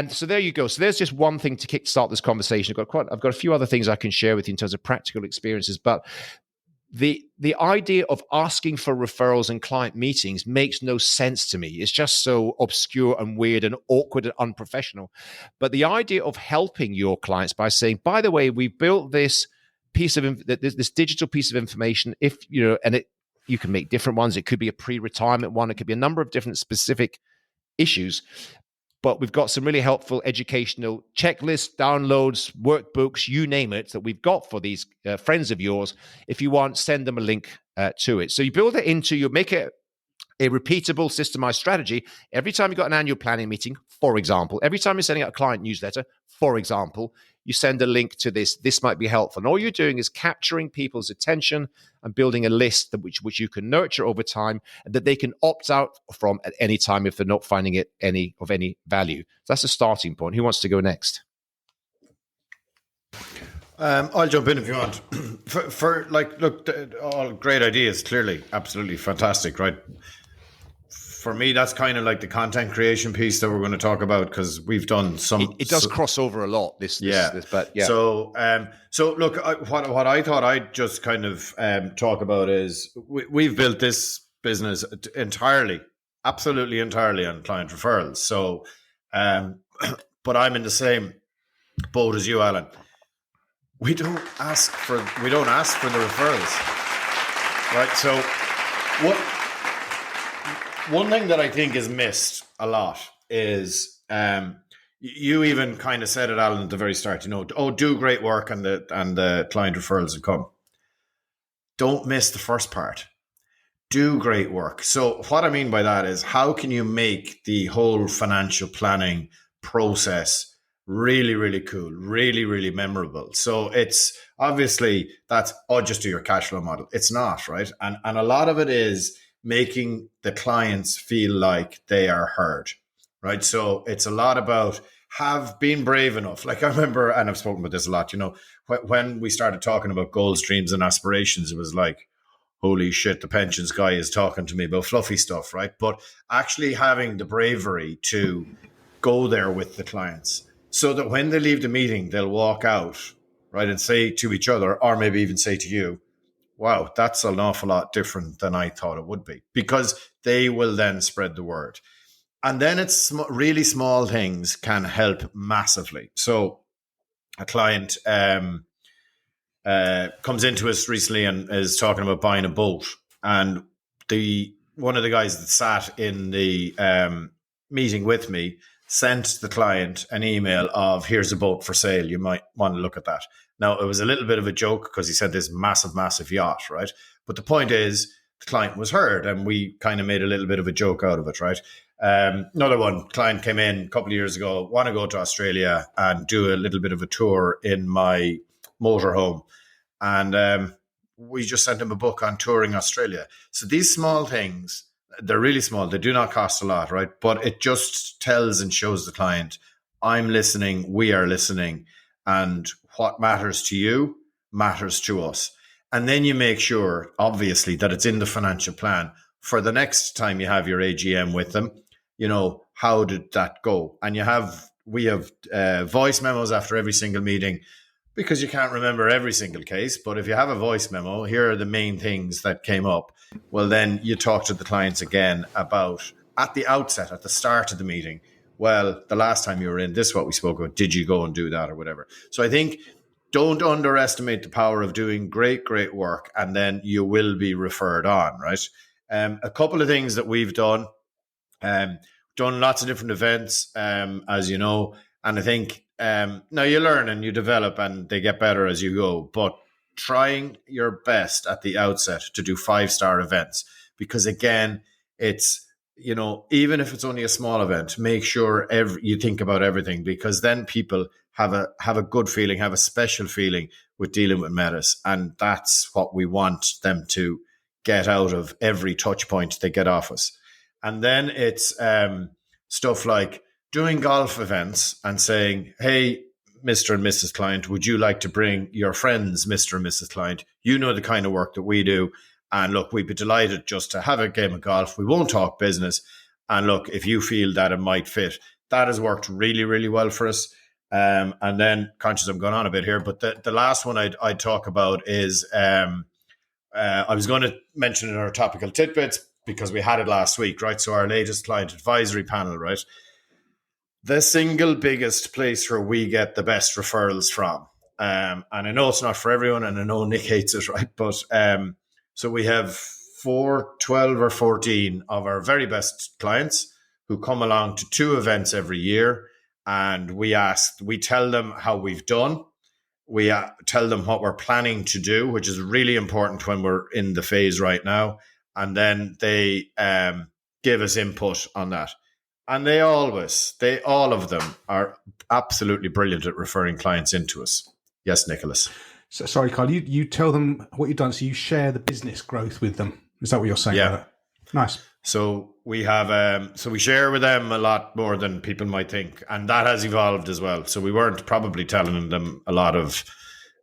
so there you go. So there's just one thing to kickstart this conversation. I've got a few other things I can share with you in terms of practical experiences, but the idea of asking for referrals and client meetings makes no sense to me. It's just so obscure and weird and awkward and unprofessional. But the idea of helping your clients by saying, by the way, we built this piece of this digital piece of information. You can make different ones. It could be a pre-retirement one. It could be a number of different specific issues. But we've got some really helpful educational checklists, downloads, workbooks, you name it, that we've got for these friends of yours. If you want, send them a link to it. So you build it you make it a repeatable, systemized strategy. Every time you've got an annual planning meeting, for example, every time you're sending out a client newsletter, for example, you send a link to this. This might be helpful. And all you're doing is capturing people's attention and building a list which you can nurture over time and that they can opt out from at any time if they're not finding it of any value. So that's a starting point. Who wants to go next? I'll jump in if you want. Look, all great ideas, clearly, absolutely fantastic, right? For me, that's kind of like the content creation piece that we're going to talk about, because we've done some. It does cross over a lot. This, but yeah. So look, what I thought I'd just kind of talk about is we've built this business absolutely entirely on client referrals. So, but I'm in the same boat as you, Alan. We don't ask for the referrals, right? So one thing that I think is missed a lot is you even kind of said it, Alan, at the very start. Do great work and the client referrals will come. Don't miss the first part. Do great work. So what I mean by that is, how can you make the whole financial planning process really, really cool, really, really memorable? So it's obviously just do your cash flow model. It's not, right? And a lot of it is making the clients feel like they are heard, right? So it's a lot about have been brave enough. Like I remember, and I've spoken about this a lot, when we started talking about goals, dreams and aspirations, it was like, holy shit, the pensions guy is talking to me about fluffy stuff, right? But actually having the bravery to go there with the clients so that when they leave the meeting, they'll walk out, right, and say to each other, or maybe even say to you, wow, that's an awful lot different than I thought it would be, because they will then spread the word. And then it's really small things can help massively. So a client comes into us recently and is talking about buying a boat. And one of the guys that sat in the meeting with me sent the client an email of, here's a boat for sale. You might want to look at that. Now, it was a little bit of a joke because he said this massive, massive yacht, right? But the point is, the client was heard and we kind of made a little bit of a joke out of it, right? Another one, client came in a couple of years ago, want to go to Australia and do a little bit of a tour in my motorhome. And we just sent him a book on touring Australia. So these small things, they're really small. They do not cost a lot, right? But it just tells and shows the client, I'm listening, we are listening, and what matters to you matters to us. And then you make sure, obviously, that it's in the financial plan for the next time you have your AGM with them. How did that go? And we have voice memos after every single meeting, because you can't remember every single case. But if you have a voice memo, here are the main things that came up. Well, then you talk to the clients again about, at the outset, at the start of the meeting, well, the last time you were in, this is what we spoke about. Did you go and do that or whatever? So I think don't underestimate the power of doing great, great work, and then you will be referred on, right? A couple of things that we've done lots of different events, as you know, and I think now you learn and you develop and they get better as you go, but trying your best at the outset to do 5-star events, because again, it's, even if it's only a small event, make sure you think about everything, because then people have a good feeling, have a special feeling with dealing with Metis, and that's what we want them to get out of every touch point they get off us. And then it's stuff like doing golf events and saying, hey, Mr. and Mrs. Client, would you like to bring your friends, Mr. and Mrs. Client? You know the kind of work that we do. And look, we'd be delighted just to have a game of golf. We won't talk business. And look, if you feel that it might fit, that has worked really, really well for us. And then, conscious I'm going on a bit here, but the last one I'd talk about is, I was going to mention in our topical tidbits, because we had it last week, right? So our latest client advisory panel, right? The single biggest place where we get the best referrals from. And I know it's not for everyone, and I know Nick hates it, right? But so we have 12 or 14 of our very best clients who come along to 2 events every year. And we tell them how we've done. We tell them what we're planning to do, which is really important when we're in the phase right now. And then they give us input on that. And all of them are absolutely brilliant at referring clients into us. Yes, Nicholas. So, sorry, Carl, you tell them what you've done, so you share the business growth with them. Is that what you're saying? Yeah. Nice. So we have, we share with them a lot more than people might think. And that has evolved as well. So we weren't probably telling them a lot of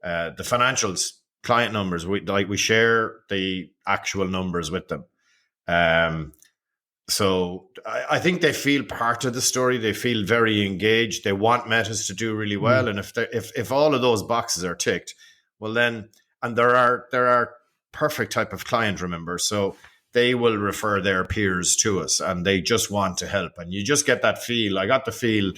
the financials, client numbers. We share the actual numbers with them. So I think they feel part of the story. They feel very engaged. They want Metis to do really well. And if all of those boxes are ticked, well then, and there are perfect type of client, remember. So they will refer their peers to us and they just want to help. And you just get that feel. I got the feel,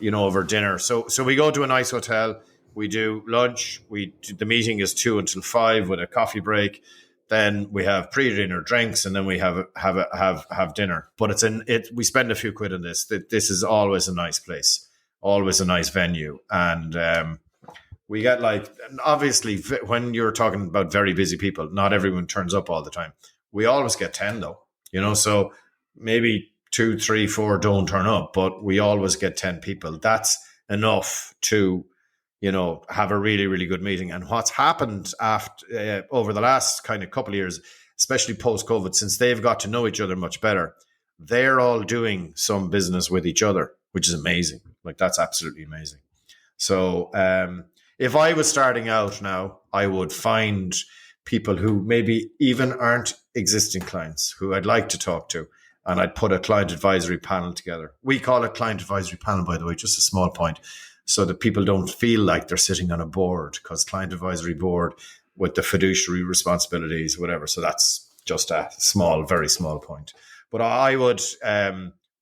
over dinner. So we go to a nice hotel. We do lunch. The meeting is 2 until 5 with a coffee break. Then we have pre-dinner drinks, and then we have dinner. But we spend a few quid on this. This is always a nice place, always a nice venue, and we get obviously when you're talking about very busy people, not everyone turns up all the time. We always get 10 though, so maybe 2, 3, 4 don't turn up, but we always get 10 people. That's enough to have a really, really good meeting. And what's happened after over the last kind of couple of years, especially post-COVID, since they've got to know each other much better, they're all doing some business with each other. which is amazing. Like, that's absolutely amazing. So if I was starting out now, I would find people who maybe even aren't existing clients who I'd like to talk to, and I'd put a client advisory panel together. We call it client advisory panel, by the way, just a small point, so that people don't feel like they're sitting on a board, because client advisory board with the fiduciary responsibilities, whatever. So that's just a small, very small point. But I would,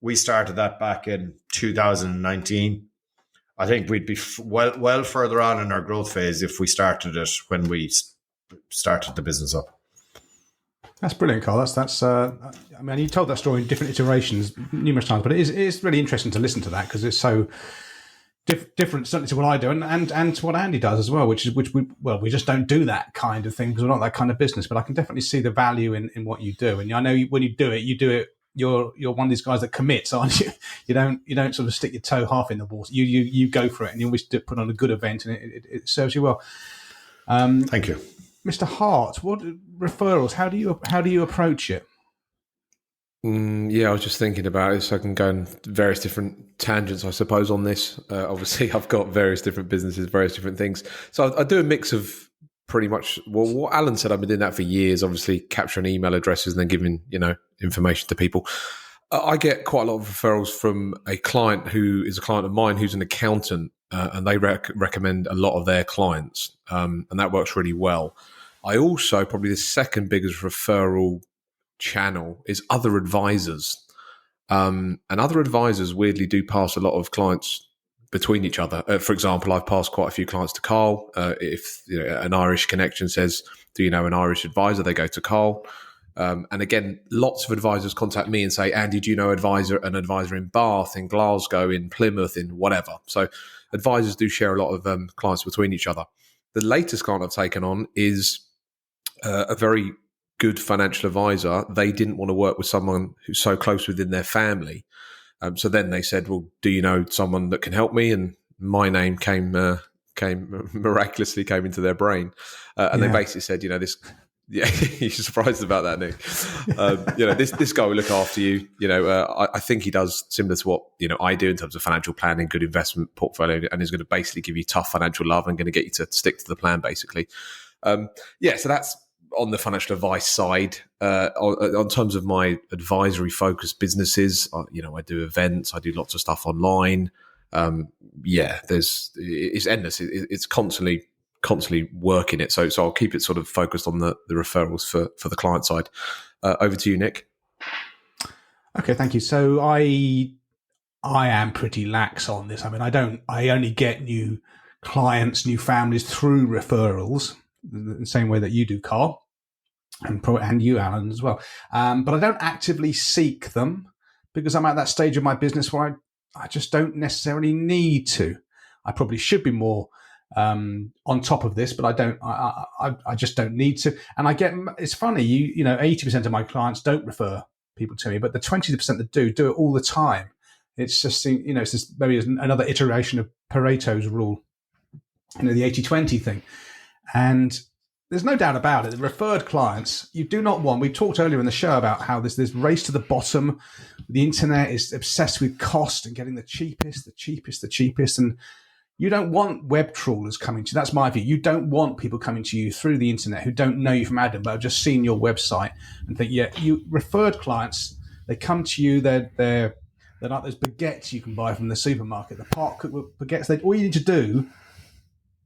we started that back in 2019. I think we'd be well further on in our growth phase if we started it when we started the business up. That's brilliant, Carl. I mean, you told that story in different iterations numerous times, but it is really interesting to listen to that, because it's so different, certainly to what I do, and to what Andy does as well, which we just don't do that kind of thing because we're not that kind of business. But I can definitely see the value in what you do, and I know when you do it. You're one of these guys that commits, aren't you? You don't sort of stick your toe half in the water. You go for it, and you always put on a good event, and it serves you well. Thank you, Mr. Hart. What referrals? How do you approach it? Yeah, I was just thinking about it, so I can go in various different tangents, I suppose, on this. Obviously, I've got various different businesses, various different things. So I do a mix of pretty much, well, what Alan said, I've been doing that for years, obviously capturing email addresses and then giving, information to people. I get quite a lot of referrals from a client who is a client of mine who's an accountant, and they recommend a lot of their clients, and that works really well. I also, probably the second biggest referral channel is other advisors, and other advisors weirdly do pass a lot of clients between each other. For example, I've passed quite a few clients to Carl. If an Irish connection says, do you know an Irish advisor? They go to Carl. And again, lots of advisors contact me and say, Andy, do you know an advisor in Bath, in Glasgow, in Plymouth, in whatever? So advisors do share a lot of clients between each other. The latest client I've taken on is a very good financial advisor. They didn't want to work with someone who's so close within their family. So then they said, well, do you know someone that can help me? And my name miraculously came into their brain. And they basically said, this, yeah, you're surprised about that, Nick. This guy will look after you. I think he does similar to what, I do in terms of financial planning, good investment portfolio, and is going to basically give you tough financial love and going to get you to stick to the plan, basically. So that's on the financial advice side. On terms of my advisory focused businesses, I do events, I do lots of stuff online. It's endless. It's constantly working it. So I'll keep it sort of focused on the referrals for the client side. Over to you, Nick. Okay, thank you. So I am pretty lax on this. I mean, I only get new clients, new families through referrals, the same way that you do, Carl. And you, Alan, as well. But I don't actively seek them because I'm at that stage of my business where I just don't necessarily need to. I probably should be more on top of this, but I don't. I just don't need to. And it's funny. 80% of my clients don't refer people to me, but the 20% that do it all the time. It's just it's just maybe another iteration of Pareto's rule, the 80-20 thing, and. There's no doubt about it. The referred clients, you do not want. We talked earlier in the show about how there's this race to the bottom. The internet is obsessed with cost and getting the cheapest. And you don't want web trawlers coming to you. That's my view. You don't want people coming to you through the internet who don't know you from Adam, but have just seen your website and think, you referred clients, they come to you, they're like those baguettes you can buy from the supermarket, the part cooked baguettes. All you need to do,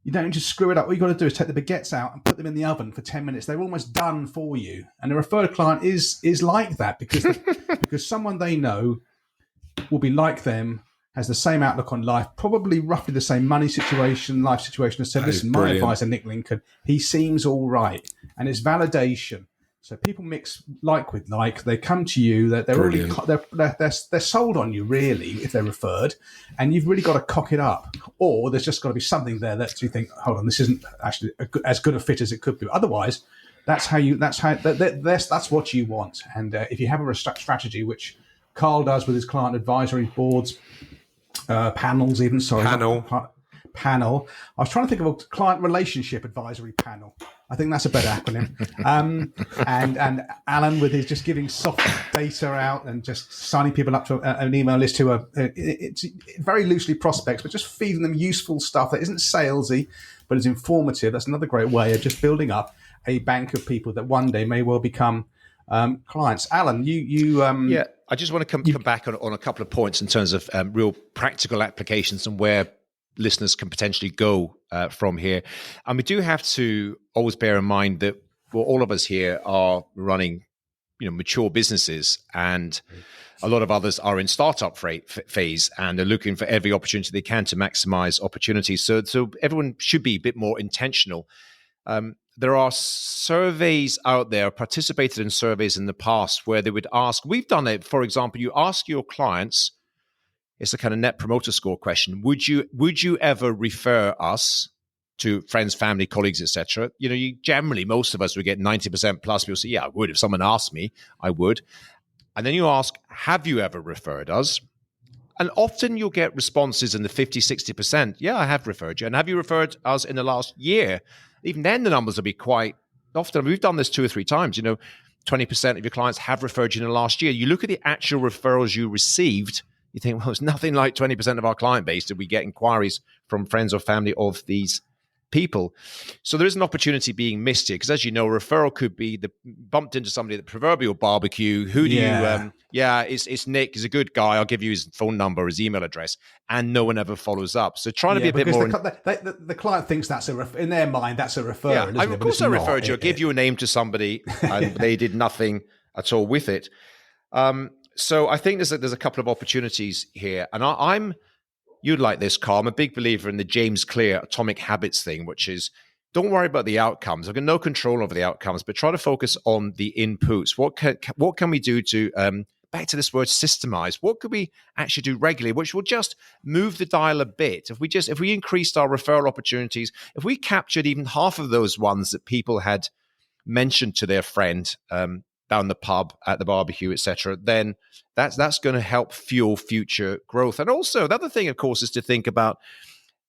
you don't need to screw it up. All you got to do is take the baguettes out and put them in the oven for 10 minutes. They're almost done for you. And a referred client is like that because someone they know will be like them, has the same outlook on life, probably roughly the same life situation, has said, listen, my advisor, Nick Lincoln, he seems all right. And it's validation. So people mix like with like. They come to you. They're already they're sold on you really if they're referred, and you've really got to cock it up. Or there's just got to be something there that you think, hold on, this isn't actually as good a fit as it could be. Otherwise, that's what you want. And if you have a strategy, which Carl does with his client advisory boards, panels, even panel. I was trying to think of a client relationship advisory panel. I think that's a better acronym. And Alan with his just giving soft data out and just signing people up to an email list who are it's very loosely prospects, but just feeding them useful stuff that isn't salesy, but is informative. That's another great way of just building up a bank of people that one day may well become clients. Alan, yeah, I just want to come back on a couple of points in terms of real practical applications and where listeners can potentially go from here. And we do have to always bear in mind that all of us here are running, mature businesses, and a lot of others are in startup phase and are looking for every opportunity they can to maximize opportunities. So everyone should be a bit more intentional. There are surveys out there, participated in surveys in the past where they would ask, we've done it, for example, you ask your clients, it's a kind of net promoter score question. Would you ever refer us to friends, family, colleagues, etc.? You generally, most of us would get 90% plus. People say, yeah, I would. If someone asked me, I would. And then you ask, have you ever referred us? And often you'll get responses in the 50, 60%. Yeah, I have referred you. And have you referred us in the last year? Even then, the numbers will be quite often. We've done this 2 or 3 times. 20% of your clients have referred you in the last year. You look at the actual referrals you received, you think, well, it's nothing like 20% of our client base did we get inquiries from friends or family of these people. So there is an opportunity being missed here, because as you know, a referral could be bumped into somebody at the proverbial barbecue. Who do you? It's Nick. He's a good guy. I'll give you his phone number, his email address, and no one ever follows up. So trying to be a bit more. The client thinks that's in their mind that's a referral. Yeah, isn't of course I referred you. I give you a name to somebody, and they did nothing at all with it. So I think there's a couple of opportunities here, and you'd like this, Carl. I'm a big believer in the James Clear atomic habits thing, which is don't worry about the outcomes. I've got no control over the outcomes, but try to focus on the inputs. What can we do to, back to this word, systemize? What could we actually do regularly, which will just move the dial a bit? If we increased our referral opportunities, if we captured even half of those ones that people had mentioned to their friend down the pub, at the barbecue, etc., then that's going to help fuel future growth. And also, the other thing, of course, is to think about,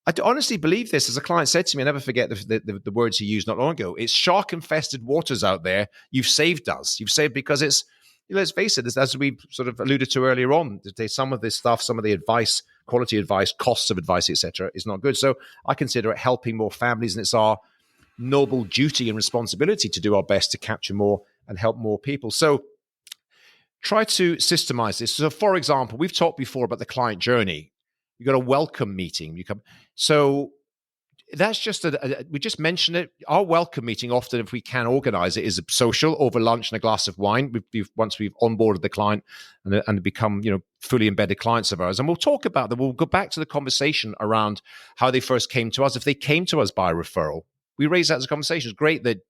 I honestly believe this, as a client said to me, I never forget the words he used not long ago, it's shark-infested waters out there. You've saved us. You've saved, because it's, let's face it, as we sort of alluded to earlier on, some of this stuff, some of the advice, quality advice, costs of advice, etc., is not good. So I consider it helping more families, and it's our noble duty and responsibility to do our best to capture more and help more people. So try to systemize this. So, for example, we've talked before about the client journey. You got a welcome meeting. So that's just we just mentioned it. Our welcome meeting, often, if we can organize it, is a social over lunch and a glass of wine. Once we've onboarded the client and become fully embedded clients of ours, and we'll talk about that. We'll go back to the conversation around how they first came to us. If they came to us by referral, we raise that as a conversation. It's great that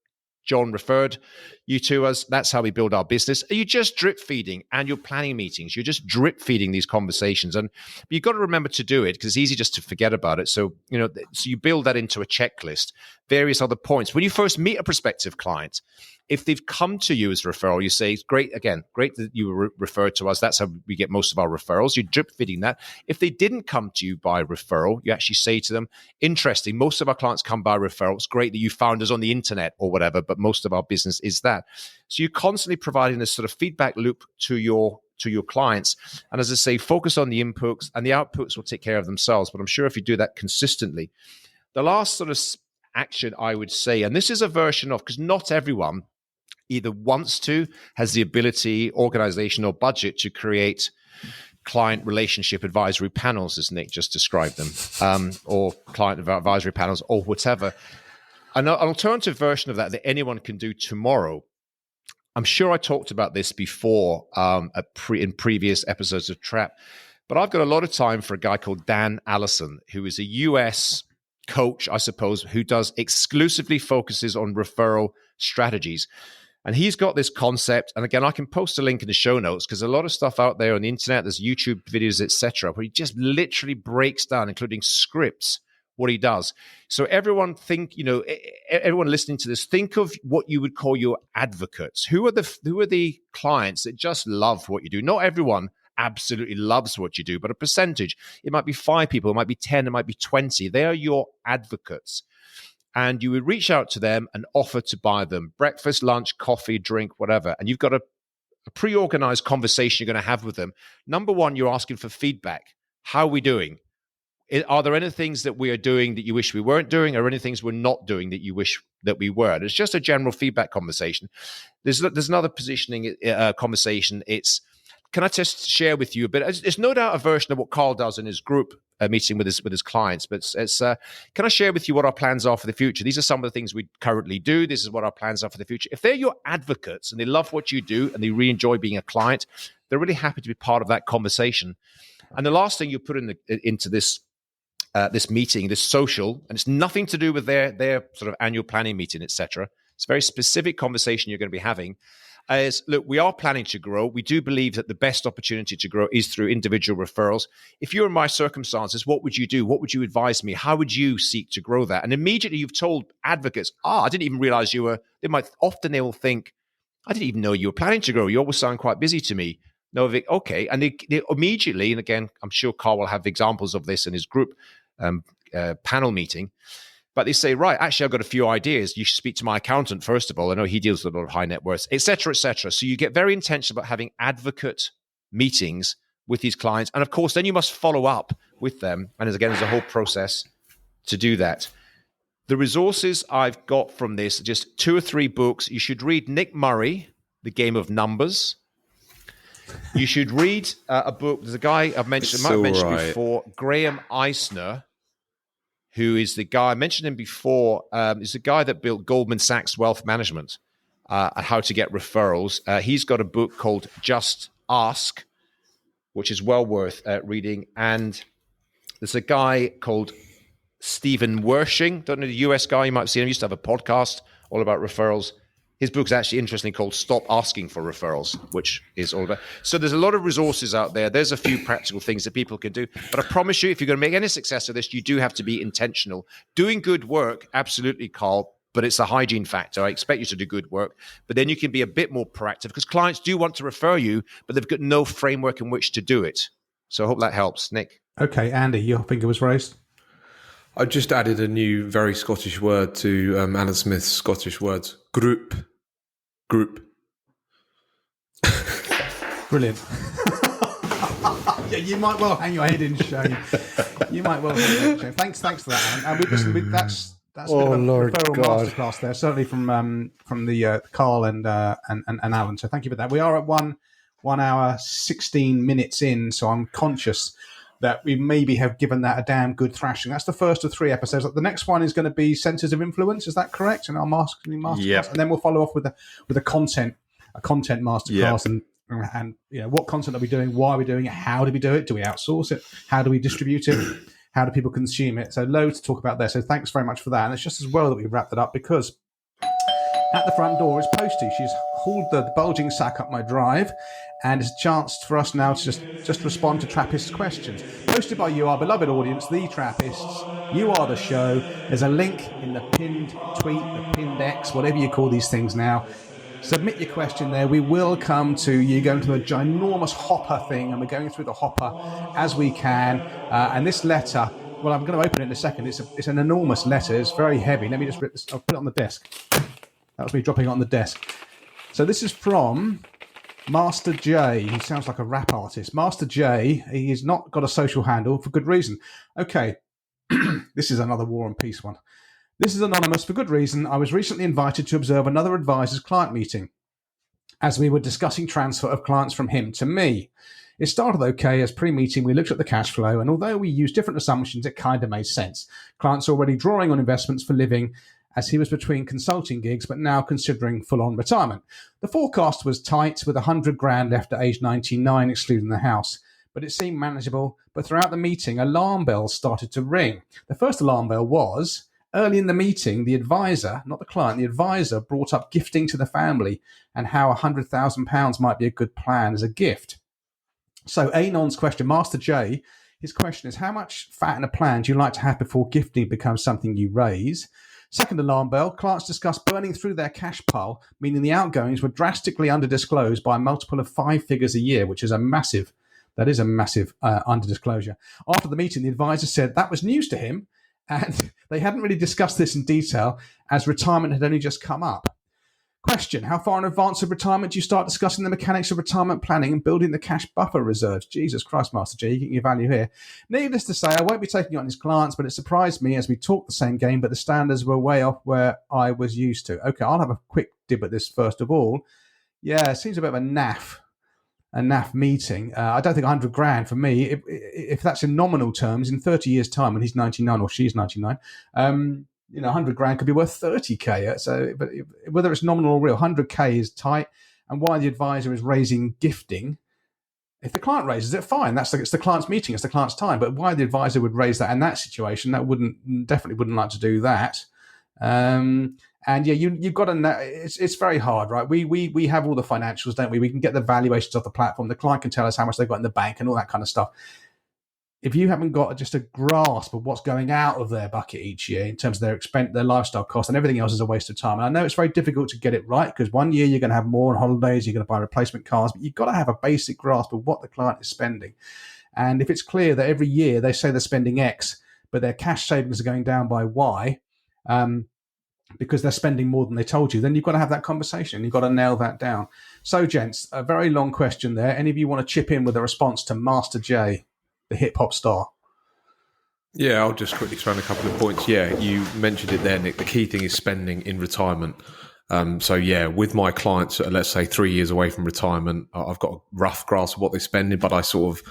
John referred you to us. That's how we build our business. Are you just drip feeding annual planning meetings? You're just drip feeding these conversations. And you've got to remember to do it, because it's easy just to forget about it. So, so you build that into a checklist, various other points. When you first meet a prospective client, if they've come to you as a referral, you say, great that you were referred to us. That's how we get most of our referrals. You're drip feeding that. If they didn't come to you by referral, you actually say to them, interesting, most of our clients come by referral. It's great that you found us on the internet or whatever, but most of our business is that. So you're constantly providing this sort of feedback loop to your clients. And as I say, focus on the inputs, and the outputs will take care of themselves. But I'm sure if you do that consistently, the last sort of action I would say, and this is a version of, because not everyone either wants to, has the ability, organization, or budget to create client relationship advisory panels, as Nick just described them, or client advisory panels, or whatever. An alternative version of that anyone can do tomorrow. I'm sure I talked about this before in previous episodes of Trap, but I've got a lot of time for a guy called Dan Allison, who is a US coach, I suppose, who does exclusively focuses on referral strategies. And he's got this concept, and again, I can post a link in the show notes, because a lot of stuff out there on the internet, there's YouTube videos, etc., where he just literally breaks down, including scripts, what he does. So everyone everyone listening to this, think of what you would call your advocates. Who are the clients that just love what you do? Not everyone absolutely loves what you do, but a percentage. It might be 5 people, it might be 10, it might be 20. They are your advocates. and you would reach out to them and offer to buy them breakfast, lunch, coffee, drink, whatever. And you've got a pre-organized conversation you're going to have with them. Number one, you're asking for feedback. How are we doing? Are there any things that we are doing that you wish we weren't doing, or any things we're not doing that you wish that we were? And it's just a general feedback conversation. There's another positioning conversation. It's, can I just share with you a bit? It's no doubt a version of what Carl does in his group meeting with his clients, but it's can I share with you what our plans are for the future? These are some of the things we currently do. This is what our plans are for the future. If they're your advocates and they love what you do and they really enjoy being a client, they're really happy to be part of that conversation. And the last thing you put into this meeting, this social, and it's nothing to do with their sort of annual planning meeting, etc. It's a very specific conversation you're going to be having. Is, look, we are planning to grow. We do believe that the best opportunity to grow is through individual referrals. If you're in my circumstances, what would you do? What would you advise me? How would you seek to grow that? And immediately you've told advocates, I didn't even realize you were, they will think, I didn't even know you were planning to grow. You always sound quite busy to me. No, Vic, okay. And they immediately, and again, I'm sure Carl will have examples of this in his group panel meeting, but they say, right, actually, I've got a few ideas. You should speak to my accountant, first of all. I know he deals with a lot of high net worths, et cetera, et cetera. So you get very intentional about having advocate meetings with these clients. And of course, then you must follow up with them. And again, there's a whole process to do that. The resources I've got from this, just 2 or 3 books. You should read Nick Murray, The Game of Numbers. You should read a book. There's a guy I've mentioned, before, Graham Eisner, who is the guy, I mentioned him before, is the guy that built Goldman Sachs Wealth Management, and how to get referrals. He's got a book called Just Ask, which is well worth reading. And there's a guy called Stephen Wershing, don't know, the US guy, you might have seen him, he used to have a podcast all about referrals. His book's actually interestingly called Stop Asking for Referrals, which is all about. So there's a lot of resources out there. There's a few practical things that people can do. But I promise you, if you're going to make any success of this, you do have to be intentional. Doing good work, absolutely, Carl, but it's a hygiene factor. I expect you to do good work. But then you can be a bit more proactive because clients do want to refer you, but they've got no framework in which to do it. So I hope that helps. Nick? Okay, Andy, your finger was raised. I just added a new, very Scottish word to Alan Smith's Scottish words. Group. Brilliant. Yeah, you might well hang your head in shame. Thanks for that, Alan. And that's a bit of a referral masterclass there, certainly from the Carl and Alan. So thank you for that. We are at 1 hour 16 minutes in, so I'm conscious that we maybe have given that a damn good thrashing. That's the first of 3 episodes. The next one is going to be Centers of Influence. Is that correct? And our masterclass, yep. And then we'll follow off with a content masterclass, yep. and you know, what content are we doing? Why are we doing it? How do we do it? Do we outsource it? How do we distribute it? How do people consume it? So loads to talk about there. So thanks very much for that. And it's just as well that we wrapped it up, because at the front door is Posty. She's hauled the bulging sack up my drive, and it's a chance for us now to just respond to Trappists' questions. Posted by you, our beloved audience, the Trappists. You are the show. There's a link in the pinned tweet, the pinned X, whatever you call these things now. Submit your question there. We will come to you, going to a ginormous hopper thing, and we're going through the hopper as we can. And this letter, well, I'm going to open it in a second. It's an enormous letter. It's very heavy. Let me just rip this. I'll put it on the desk. That was me dropping it on the desk. So this is from Master J. He sounds like a rap artist. Master J. He's not got a social handle for good reason. Okay. This is another War and Peace one. This is anonymous for good reason. I was recently invited to observe another advisor's client meeting as we were discussing transfer of clients from him to me. It started okay. As pre-meeting, we looked at the cash flow, and although we used different assumptions, it kind of made sense. Clients already drawing on investments for living, as he was between consulting gigs, but now considering full-on retirement. The forecast was tight, with 100 grand left at age 99, excluding the house. But it seemed manageable. But throughout the meeting, alarm bells started to ring. The first alarm bell was, early in the meeting, the advisor, not the client, the advisor brought up gifting to the family and how £100,000 might be a good plan as a gift. So Anon's question, Master J, his question is, how much fat in a plan do you like to have before gifting becomes something you raise? Second alarm bell, clients discussed burning through their cash pile, meaning the outgoings were drastically under-disclosed by a multiple of 5 figures a year, which is a massive under-disclosure. After the meeting, the advisor said that was news to him and they hadn't really discussed this in detail as retirement had only just come up. Question: how far in advance of retirement do you start discussing the mechanics of retirement planning and building the cash buffer reserves? Jesus Christ, Master J, you're getting your value here. Needless to say, I won't be taking on his clients, but it surprised me as we talked the same game, but the standards were way off where I was used to. Okay, I'll have a quick dib at this first of all. Yeah, it seems a bit of a naff meeting. I don't think 100 grand for me, if that's in nominal terms, in 30 years' time when he's 99 or she's 99, 100 grand could be worth 30k. So, but whether it's nominal or real, 100k is tight. And why the advisor is raising gifting, if the client raises it, fine. It's the client's meeting, it's the client's time. But why the advisor would raise that in that situation, definitely wouldn't like to do that. And yeah, you've got to know, it's very hard, right? We have all the financials, don't we? We can get the valuations off the platform. The client can tell us how much they've got in the bank and all that kind of stuff. If you haven't got just a grasp of what's going out of their bucket each year in terms of their lifestyle costs, and everything else is a waste of time. And I know it's very difficult to get it right because one year you're going to have more on holidays, you're going to buy replacement cars, but you've got to have a basic grasp of what the client is spending. And if it's clear that every year they say they're spending X, but their cash savings are going down by Y, because they're spending more than they told you, then you've got to have that conversation. You've got to nail that down. So, gents, a very long question there. Any of you want to chip in with a response to Master J, the hip-hop star? Yeah, I'll just quickly throw in a couple of points. Yeah, you mentioned it there, Nick. The key thing is spending in retirement. So, yeah, with my clients, let's say 3 years away from retirement, I've got a rough grasp of what they're spending, but I sort of,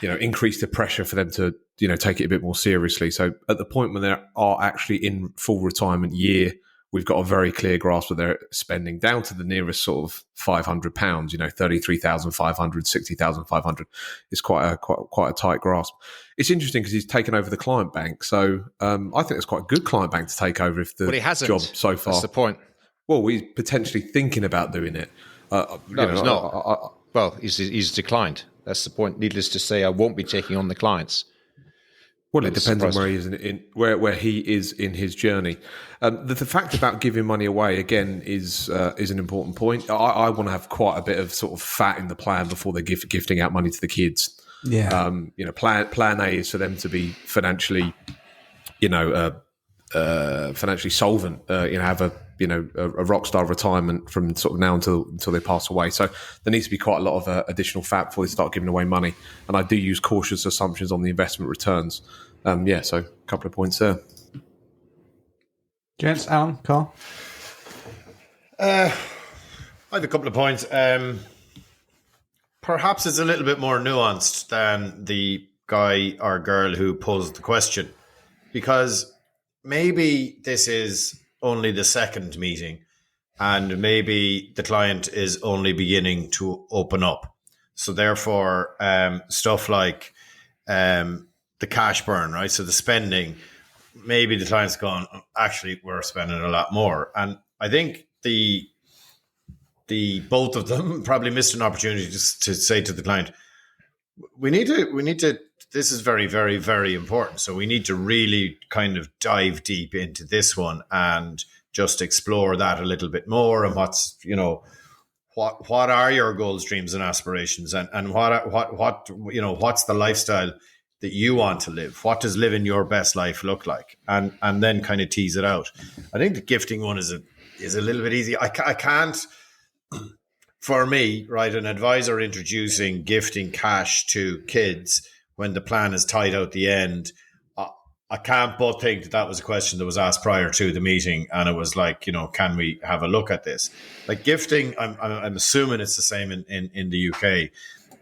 increase the pressure for them to, take it a bit more seriously. So at the point when they are actually in full retirement year, we've got a very clear grasp of their spending down to the nearest sort of £500, 33,500, 60,500. It's quite a tight grasp. It's interesting because he's taken over the client bank. So I think it's quite a good client bank to take over if the he hasn't. Job so far. That's the point. Well, he's potentially thinking about doing it. No, he's not. Well, he's declined. That's the point. Needless to say, I won't be taking on the clients. Well, it depends on where he is where he is in his journey. The fact about giving money away again is an important point. I want to have quite a bit of sort of fat in the plan before they're gifting out money to the kids. Yeah. Plan A is for them to be financially, financially solvent. Have a rock star retirement from sort of now until they pass away. So there needs to be quite a lot of additional fat before they start giving away money. And I do use cautious assumptions on the investment returns. So a couple of points there. Gents, Alan, Carl? I have a couple of points. Perhaps it's a little bit more nuanced than the guy or girl who posed the question, because maybe this is only the second meeting and maybe the client is only beginning to open up. So therefore, stuff like the cash burn, right? So the spending, maybe the client's gone, actually, we're spending a lot more. And I think the both of them probably missed an opportunity to say to the client, we need to, this is very, very, very important. So we need to really kind of dive deep into this one and just explore that a little bit more. And what's, what are your goals, dreams and aspirations? And what's the lifestyle that you want to live? What does living your best life look like? And then kind of tease it out. I think the gifting one is a little bit easy. I can't, for me, right, an advisor introducing gifting cash to kids when the plan is tied out the end, I can't but think that was a question that was asked prior to the meeting, and it was like, can we have a look at this? Like gifting, I'm assuming it's the same in the UK.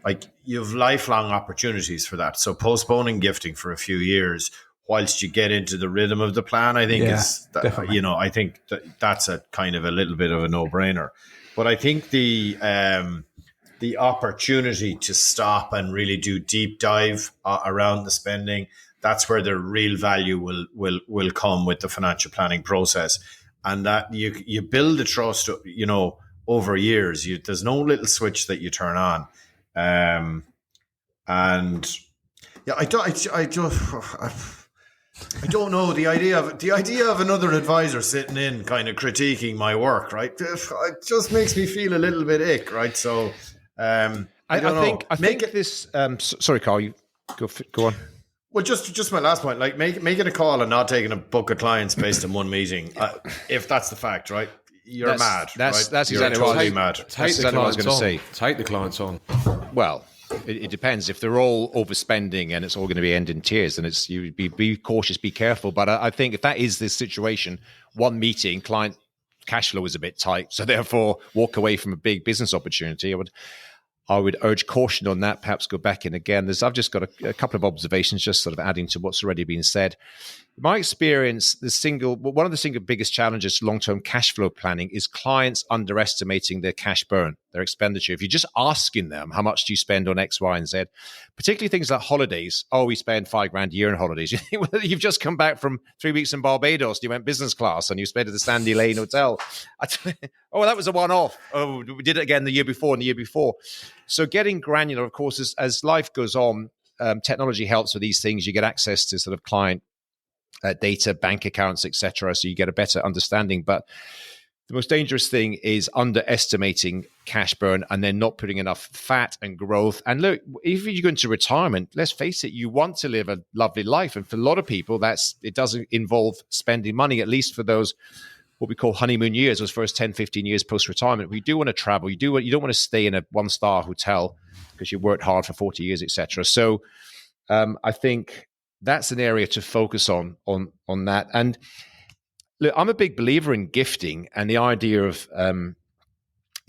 Like you have lifelong opportunities for that. So postponing gifting for a few years whilst you get into the rhythm of the plan, I think I think that's a kind of a little bit of a no-brainer. But I think the opportunity to stop and really do deep dive around the spending, that's where the real value will come with the financial planning process. And that you build the trust, over years. There's no little switch that you turn on. And yeah, I don't know, the idea of another advisor sitting in kind of critiquing my work, right? It just makes me feel a little bit ick, right? So I think this. Sorry, Carl, you go on. Well, just my last point, like making a call and not taking a book of clients based on one meeting, if that's the fact, right? You're mad. That's You're exactly what totally mad. Take the exactly what I was clients going to on. say. Take the clients on. Well, it depends. If they're all overspending and it's all going to be end in tears, then it's you be cautious, be careful. But I think if that is the situation, one meeting, client cash flow is a bit tight, so therefore walk away from a big business opportunity. I would urge caution on that. Perhaps go back in again. I've just got a couple of observations, just sort of adding to what's already been said. In my experience, one of the single biggest challenges to long-term cash flow planning is clients underestimating their cash burn, their expenditure. If you're just asking them, how much do you spend on X, Y, and Z, particularly things like holidays. Oh, we spend $5,000 a year on holidays. You think, well, you've just come back from 3 weeks in Barbados. You went business class and you spent at the Sandy Lane Hotel. Oh, that was a one-off. Oh, we did it again the year before and the year before. So getting granular, of course, as life goes on, technology helps with these things. You get access to sort of client data, bank accounts, etc. So you get a better understanding. But the most dangerous thing is underestimating cash burn and then not putting enough fat and growth. And look, if you go into retirement, let's face it, you want to live a lovely life. And for a lot of people, it doesn't involve spending money, at least for those what we call honeymoon years, those first 10, 15 years post-retirement. We do want to travel. You don't want to stay in a one-star hotel because you worked hard for 40 years, etc. So I think that's an area to focus on that. And look, I'm a big believer in gifting and the idea of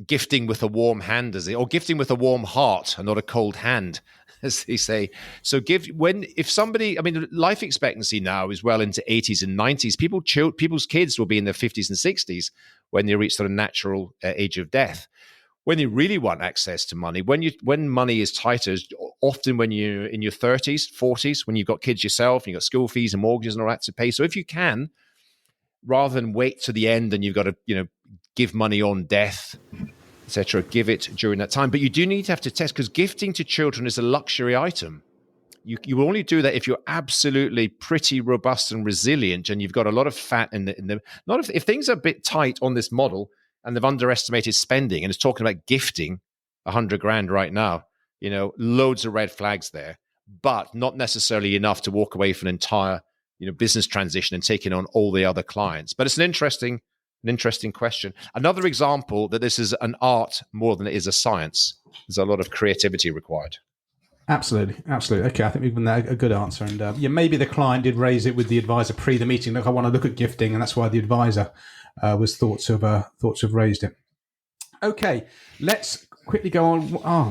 gifting with a warm hand, or gifting with a warm heart and not a cold hand, as they say. So life expectancy now is well into 80s and 90s. People's kids will be in their 50s and 60s when they reach the natural age of death. When you really want access to money, when money is tighter, often when you're in your 30s, 40s, when you've got kids yourself, and you've got school fees and mortgages and all that to pay. So if you can, rather than wait to the end and you've got to, give money on death, etc., give it during that time. But you do need to have to test, because gifting to children is a luxury item. You will only do that if you're absolutely pretty robust and resilient, and you've got a lot of fat in the. Not if things are a bit tight on this model, and they've underestimated spending, and it's talking about gifting $100,000 right now. Loads of red flags there, but not necessarily enough to walk away from an entire, business transition and taking on all the other clients. But it's an interesting question. Another example that this is an art more than it is a science. There's a lot of creativity required. Absolutely. Okay, I think we've given that a good answer. And maybe the client did raise it with the advisor pre the meeting. Look, I want to look at gifting, and that's why the advisor was thought to have raised it. Okay, let's quickly go on.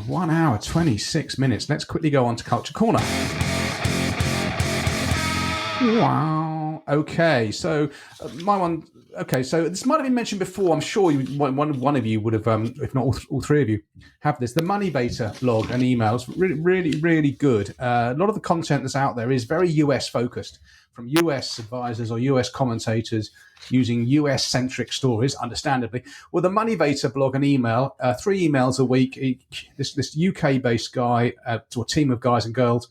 1 hour, 26 minutes. Let's quickly go on to Culture Corner. Wow. Okay, so my one. Okay, so this might have been mentioned before. I'm sure one of you would have, if not all three of you, have this. The Money Beta blog and emails, really, really, really good. A lot of the content that's out there is very US focused, from US advisors or US commentators using US centric stories, understandably. Well, the Money Beta blog and email, 3 emails a week. This UK based guy to a team of guys and girls.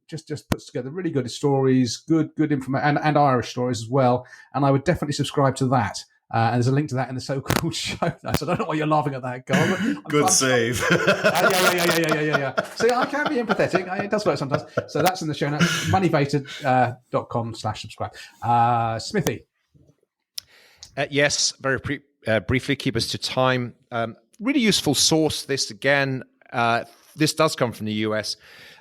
Just puts together really good stories, good information, and Irish stories as well. And I would definitely subscribe to that. And there's a link to that in the so-called show notes. I don't know why you're laughing at that, Carl. Good save. Yeah. See, I can be empathetic. It does work sometimes. So that's in the show notes. moneybeta.com/subscribe. Smithy. Yes, very briefly, keep us to time. Really useful source. This again, this does come from the US.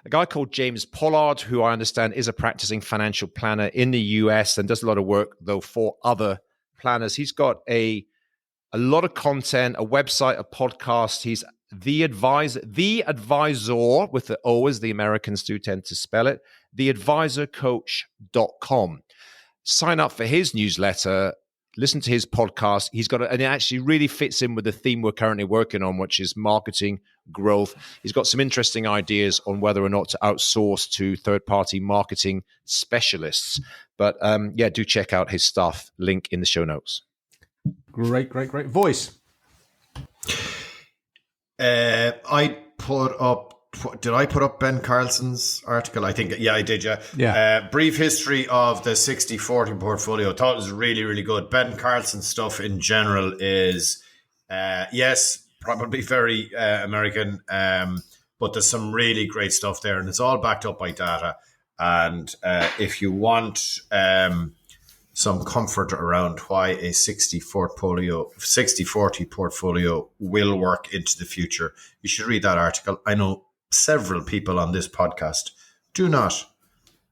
A guy called James Pollard, who I understand is a practicing financial planner in the US and does a lot of work, though, for other planners. He's got a lot of content, a website, a podcast. He's the advisor with the O, as the Americans do tend to spell it, theadvisorcoach.com. Sign up for his newsletter. Listen to his podcast. And it actually really fits in with the theme we're currently working on, which is marketing growth. He's got some interesting ideas on whether or not to outsource to third-party marketing specialists. But do check out his stuff. Link in the show notes. Great voice. Did I put up Ben Carlson's article? I think, I did, yeah. Brief history of the 60-40 portfolio. Thought it was really, really good. Ben Carlson's stuff in general is, yes, probably very American, but there's some really great stuff there, and it's all backed up by data. And if you want some comfort around why a 60-40 portfolio will work into the future, you should read that article. I know several people on this podcast do not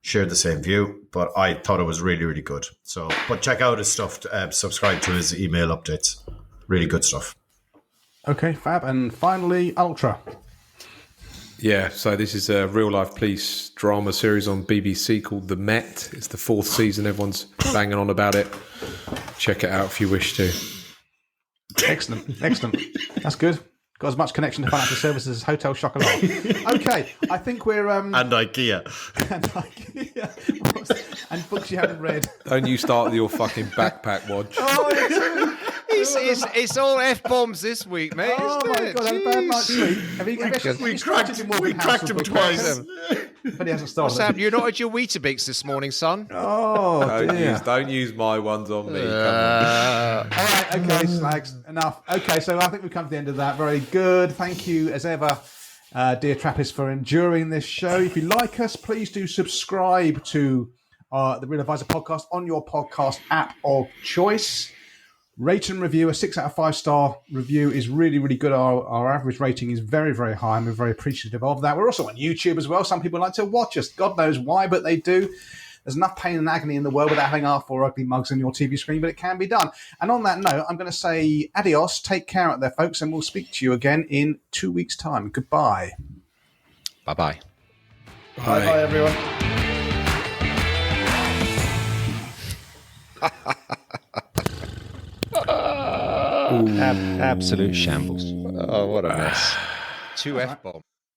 share the same view, but I thought it was really, really good. So, but check out his stuff. Subscribe to his email updates. Really good stuff. Okay, fab. And finally, Ultra. Yeah, so this is a real-life police drama series on BBC called The Met. It's the 4th season. Everyone's banging on about it. Check it out if you wish to. Excellent. That's good. Got as much connection to financial services as Hotel Chocolat. Okay, I think we're... And IKEA. And books you haven't read. Don't you start your fucking backpack watch. It's all F-bombs this week, mate. Oh my God, I had a bad night's sleep. We cracked him twice. But he hasn't started. What's happened? You're not at your Weetabix this morning, son. Oh, dear. Don't use my ones on me. All right, okay, slags, enough. Okay, so I think we've come to the end of that. Very good. Thank you, as ever, dear Trappists, for enduring this show. If you like us, please do subscribe to the Real Advisor podcast on your podcast app of choice. Rate and review. A 6 out of 5 star review is really, really good. Our average rating is very, very high, and we're very appreciative of that. We're also on YouTube as well. Some people like to watch us. God knows why, but they do. There's enough pain and agony in the world without having our 4 ugly mugs on your TV screen, but it can be done. And on that note, I'm going to say adios. Take care out there, folks, and we'll speak to you again in 2 weeks' time. Goodbye. Bye-bye. Bye, everyone. Absolute shambles. Oh, what a mess. 2 F-bombs.